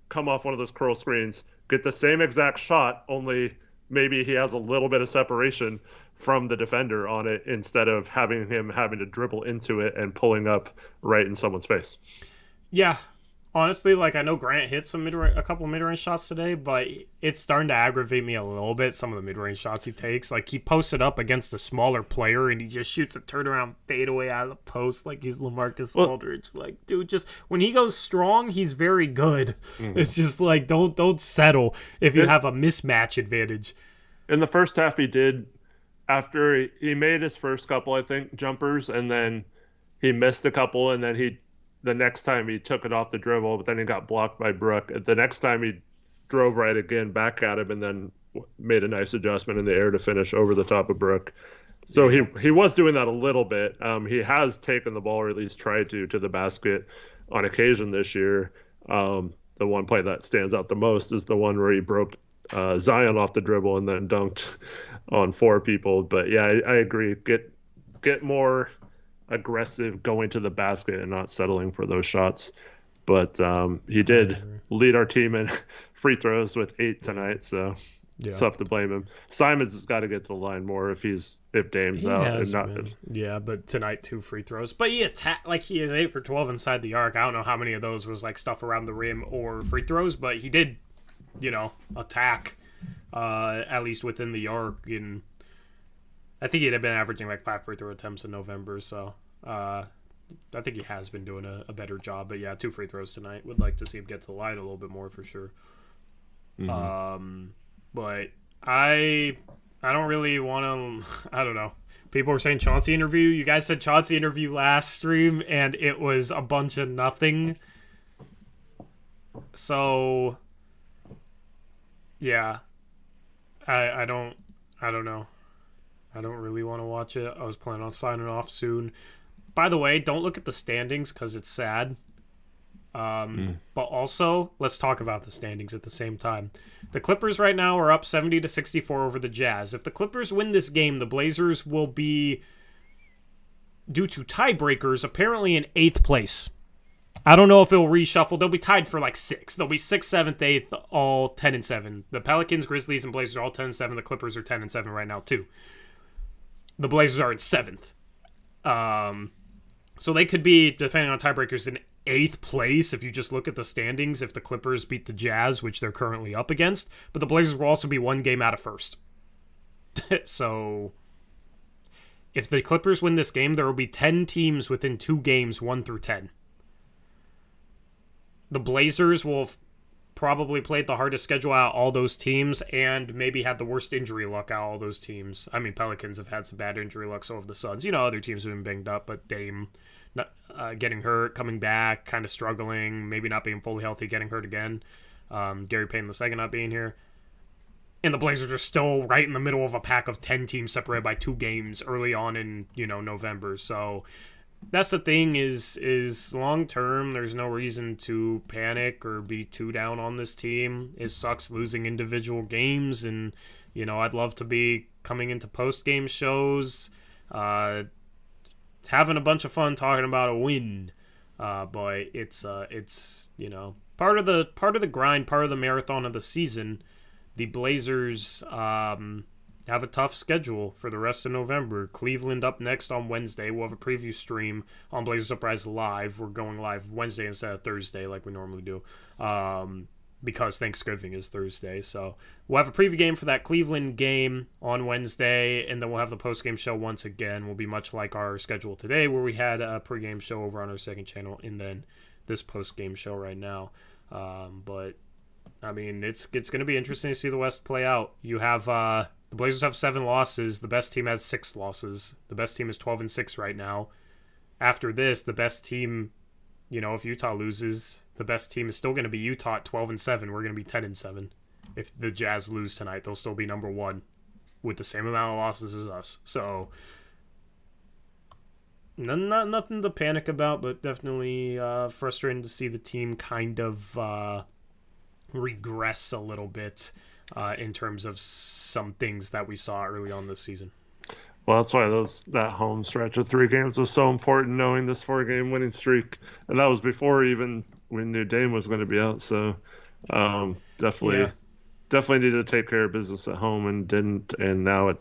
come off one of those curl screens, get the same exact shot, only maybe he has a little bit of separation from the defender on it, instead of having to dribble into it and pulling up right in someone's face.
Yeah. Honestly, I know Grant hit a couple mid-range shots today, but it's starting to aggravate me a little bit, some of the mid-range shots he takes. He posted up against a smaller player, and he just shoots a turnaround fadeaway out of the post like he's LaMarcus Aldridge. Dude, just when he goes strong, he's very good. Mm-hmm. It's just don't settle if you have a mismatch advantage.
In the first half, he did, after he made his first couple, I think, jumpers, and then he missed a couple, and then the next time he took it off the dribble, but then he got blocked by Brook. The next time he drove right again back at him and then made a nice adjustment in the air to finish over the top of Brook. So he was doing that a little bit. He has taken the ball, or at least tried to the basket on occasion this year. The one play that stands out the most is the one where he broke Zion off the dribble and then dunked on 4 people. But yeah, I agree. Get more aggressive going to the basket and not settling for those shots. But he did lead our team in free throws with 8 tonight, so tough to blame him. Simons has got to get to the line more if Dame's
He
out
has
and not.
been. Yeah, but tonight 2 free throws. But he he is 8 for 12 inside the arc. I don't know how many of those was like stuff around the rim or free throws, but he did, attack at least within the arc. And I think he'd have been averaging like 5 free throw attempts in November. So I think he has been doing a better job. But yeah, 2 free throws tonight. Would like to see him get to the line a little bit more for sure. But I don't really want to. I don't know. People were saying Chauncey interview. You guys said Chauncey interview last stream, and it was a bunch of nothing. So, yeah, I don't know. I don't really want to watch it. I was planning on signing off soon. By the way, don't look at the standings because it's sad. But also, let's talk about the standings at the same time. The Clippers right now are up 70-64 over the Jazz. If the Clippers win this game, the Blazers will be, due to tiebreakers, apparently in 8th place. I don't know if it'll reshuffle. They'll be tied for like 6th. They'll be 6th, 7th, 8th, all 10-7. The Pelicans, Grizzlies, and Blazers are all 10-7. The Clippers are 10-7 right now too. The Blazers are in 7th. So they could be, depending on tiebreakers, in 8th place if you just look at the standings if the Clippers beat the Jazz, which they're currently up against. But the Blazers will also be 1 game out of 1st. So if the Clippers win this game, there will be 10 teams within 2 games, 1 through 10. The Blazers will have probably played the hardest schedule out of all those teams and maybe had the worst injury luck out of all those teams. I mean, Pelicans have had some bad injury luck, so have the Suns. Other teams have been banged up, but Dame getting hurt, coming back, kind of struggling, maybe not being fully healthy, getting hurt again. Gary Payton II not being here. And the Blazers are still right in the middle of a pack of 10 teams separated by 2 games early on in, November. So that's the thing is long term, there's no reason to panic or be too down on this team. It sucks losing individual games, and, I'd love to be coming into post-game shows, having a bunch of fun talking about a win, but it's part of the grind, part of the marathon of the season. The Blazers have a tough schedule for the rest of November. Cleveland up next on Wednesday. We'll have a preview stream on Blazers Uprise Live. We're going live Wednesday instead of Thursday like we normally do, because Thanksgiving is Thursday. So we'll have a preview game for that Cleveland game on Wednesday, and then we'll have the post-game show once again. Will be much like our schedule today, where we had a pre-game show over on our second channel, and then this post-game show right now. But I mean, it's going to be interesting to see the West play out. You have the Blazers have 7 losses. The best team has 6 losses. The best team is 12-6 right now. After this, the best team, if Utah loses, the best team is still going to be Utah at 12-7. We're going to be 10-7. If the Jazz lose tonight, they'll still be number 1 with the same amount of losses as us. So nothing to panic about, but definitely frustrating to see the team kind of regress a little bit in terms of some things that we saw early on this season.
Well, that's why that home stretch of 3 games was so important, knowing this 4-game winning streak, and that was before even we knew Dame was going to be out. So definitely needed to take care of business at home and didn't, and now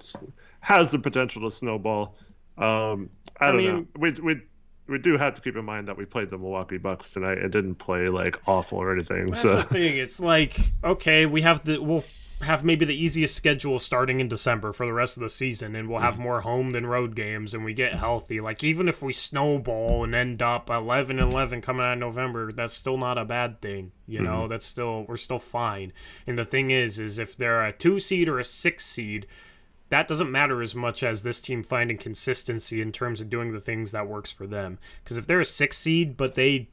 has the potential to snowball. I don't know. We do have to keep in mind that we played the Milwaukee Bucks tonight and didn't play like awful or anything.
That's the thing. It's like, okay, we'll have maybe the easiest schedule starting in December for the rest of the season, and we'll have more home than road games, and we get healthy. Like, even if we snowball and end up 11-11 coming out of November, that's still not a bad thing. We're still fine. And the thing is if they're a 2 seed or a 6 seed, that doesn't matter as much as this team finding consistency in terms of doing the things that works for them. Because if they're a 6 seed, but they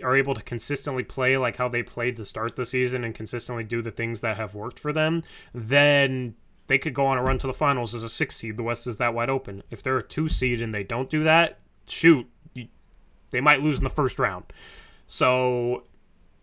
are able to consistently play like how they played to start the season and consistently do the things that have worked for them, then they could go on a run to the finals as a 6 seed. The West is that wide open. If they're a 2 seed and they don't do that, they might lose in the first round. So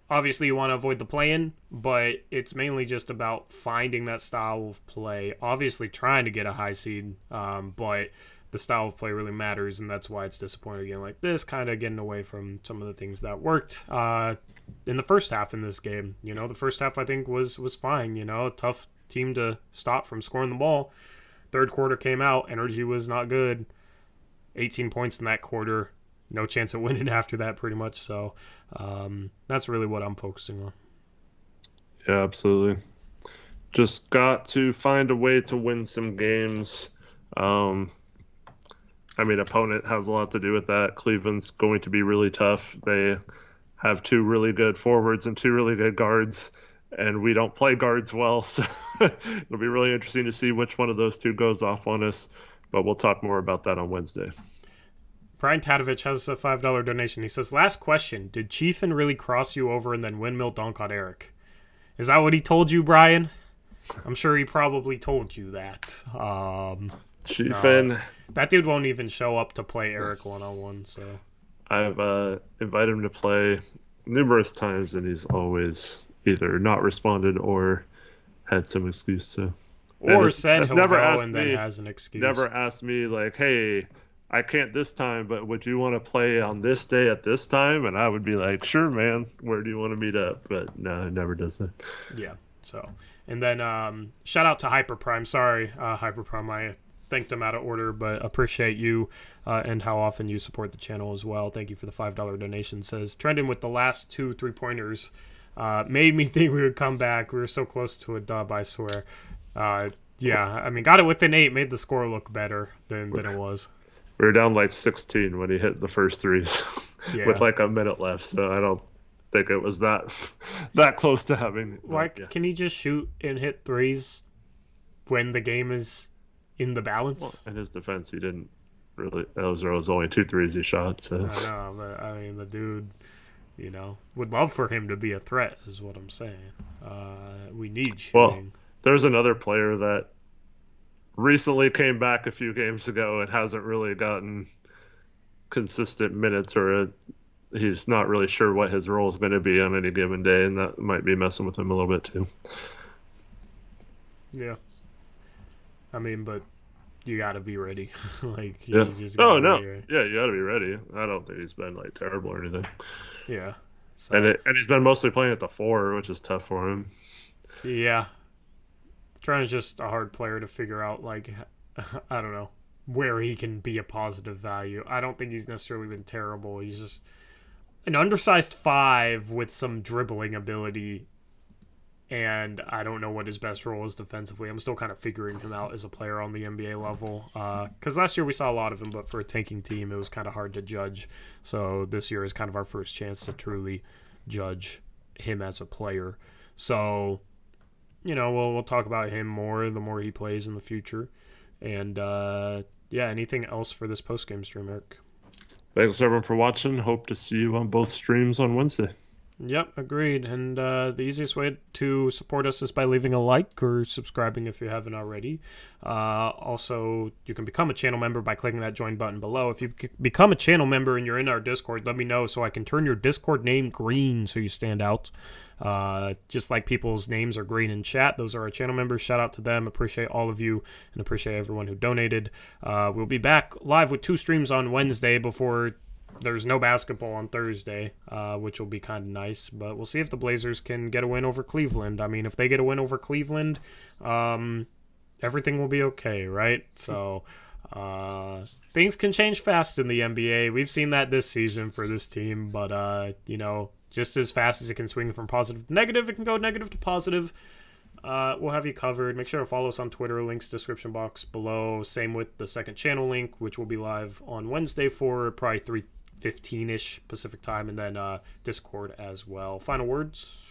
obviously you want to avoid the play-in, but it's mainly just about finding that style of play. Obviously trying to get a high seed, but the style of play really matters, and that's why it's disappointing again like this, kind of getting away from some of the things that worked in the first half in this game. The first half I think was fine. A tough team to stop from scoring the ball. Third quarter came out, energy was not good. 18 points in that quarter, no chance of winning after that pretty much. So that's really what I'm focusing on.
Yeah, absolutely. Just got to find a way to win some games. Opponent has a lot to do with that. Cleveland's going to be really tough. They have 2 really good forwards and 2 really good guards, and we don't play guards well, so it'll be really interesting to see which one of those 2 goes off on us, but we'll talk more about that on Wednesday.
Brian Tadovich has a $5 donation. He says, last question, did Chiefin really cross you over and then windmill dunk on Eric? Is that what he told you, Brian? I'm sure he probably told you that.
Chiefin.
No, that dude won't even show up to play Eric one-on-one, so.
I've invited him to play numerous times, and he's always either not responded or had some excuse to.
Or said he'll go and then has an excuse.
Never asked me, like, hey, I can't this time, but would you want to play on this day at this time? And I would be like, sure, man. Where do you want to meet up? But no, it never does that.
Yeah, so. And then shout out to Hyperprime. Sorry, Hyperprime, I thanked him out of order, but appreciate you and how often you support the channel as well. Thank you for the $5 donation. Says, trending with the last 2 3-pointers made me think we would come back. We were so close to a dub, I swear. Yeah, got it within 8, made the score look better than it was.
We were down like 16 when he hit the first threes with like a minute left, so I don't think it was that close to having.
Can he just shoot and hit threes when the game is in the balance?
Well, in his defense, he didn't really. Those was only 2 threes he shot. So
I know, but the dude, would love for him to be a threat, is what I'm saying. We need shooting.
Well, there's another player that recently came back a few games ago and hasn't really gotten consistent minutes, or he's not really sure what his role is going to be on any given day, and that might be messing with him a little bit too.
Yeah. But you got to be ready.
Yeah.
Just
Oh, no. Yeah, you got to be ready. I don't think he's been, terrible or anything.
Yeah. So.
And he's been mostly playing at the 4, which is tough for him.
Yeah. Trent is just a hard player to figure out, I don't know, where he can be a positive value. I don't think he's necessarily been terrible. He's just an undersized 5 with some dribbling ability, and I don't know what his best role is defensively. I'm still kind of figuring him out as a player on the NBA level, because last year we saw a lot of him, but for a tanking team, it was kind of hard to judge. So this year is kind of our first chance to truly judge him as a player. So, we'll talk about him more the more he plays in the future. And, anything else for this post-game stream, Eric?
Thanks, everyone, for watching. Hope to see you on both streams on Wednesday.
Yep, agreed. And the easiest way to support us is by leaving a like or subscribing if you haven't already. Also, you can become a channel member by clicking that join button below. If you become a channel member and you're in our Discord, let me know so I can turn your Discord name green so you stand out. Just like people's names are green in chat. Those are our channel members. Shout out to them. Appreciate all of you and appreciate everyone who donated. We'll be back live with 2 streams on Wednesday before there's no basketball on Thursday, which will be kind of nice. But we'll see if the Blazers can get a win over Cleveland. If they get a win over Cleveland, everything will be okay, right? So things can change fast in the NBA. We've seen that this season for this team. But, just as fast as it can swing from positive to negative, it can go negative to positive. We'll have you covered. Make sure to follow us on Twitter. Links description box below. Same with the second channel link, which will be live on Wednesday for probably 3:15-ish Pacific time, and then Discord as well. Final words?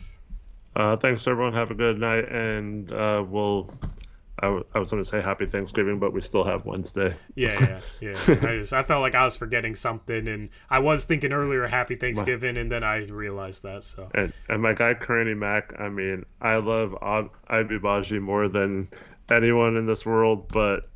Thanks, everyone. Have a good night, and I was going to say happy Thanksgiving, but we still have Wednesday.
Yeah. I felt like I was forgetting something, and I was thinking earlier happy Thanksgiving, and then I realized that. So.
And my guy, Karani Mac, I love Ibubaji more than anyone in this world, but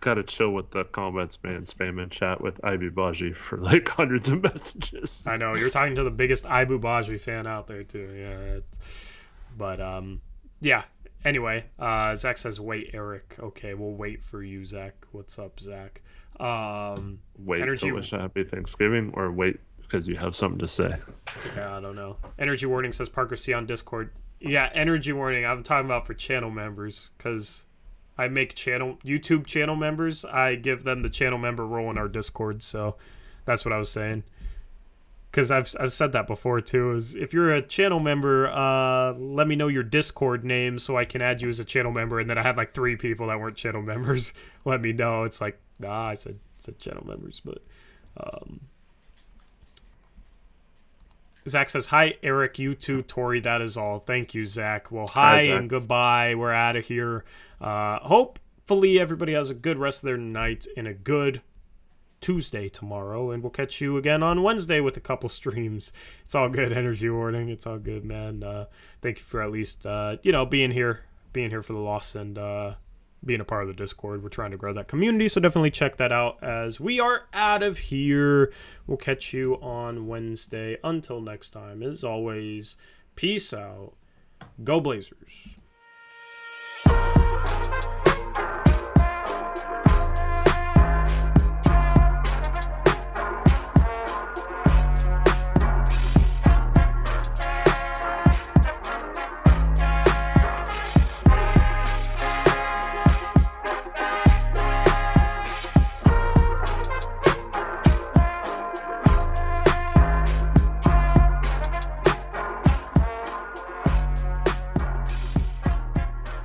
got to chill with the comments, man. Spam and chat with Ibubaji for hundreds of messages.
I know. You're talking to the biggest Ibubaji fan out there, too. Yeah. But, yeah. Anyway, Zach says, wait, Eric. Okay, we'll wait for you, Zach. What's up, Zach?
Wait
Energy...
to wish a happy Thanksgiving, or wait because you have something to say?
Yeah, I don't know. Energy warning says Parker C on Discord. Yeah, energy warning. I'm talking about for channel members, because I make YouTube channel members. I give them the channel member role in our Discord, so that's what I was saying. Because I've said that before too. Is if you're a channel member, let me know your Discord name so I can add you as a channel member. And then I had like 3 people that weren't channel members. Let me know. It's like, nah, I said channel members, but Zach says, hi, Eric, you too, Tori, that is all. Thank you, Zach. Well, hi and goodbye. We're out of here. Hopefully everybody has a good rest of their night and a good Tuesday tomorrow, and we'll catch you again on Wednesday with a couple streams. It's all good, energy warning. It's all good, man. Thank you for at least, being here for the loss and being a part of the Discord. We're trying to grow that community, so definitely check that out as we are out of here. We'll catch you on Wednesday. Until next time, as always, peace out. Go Blazers.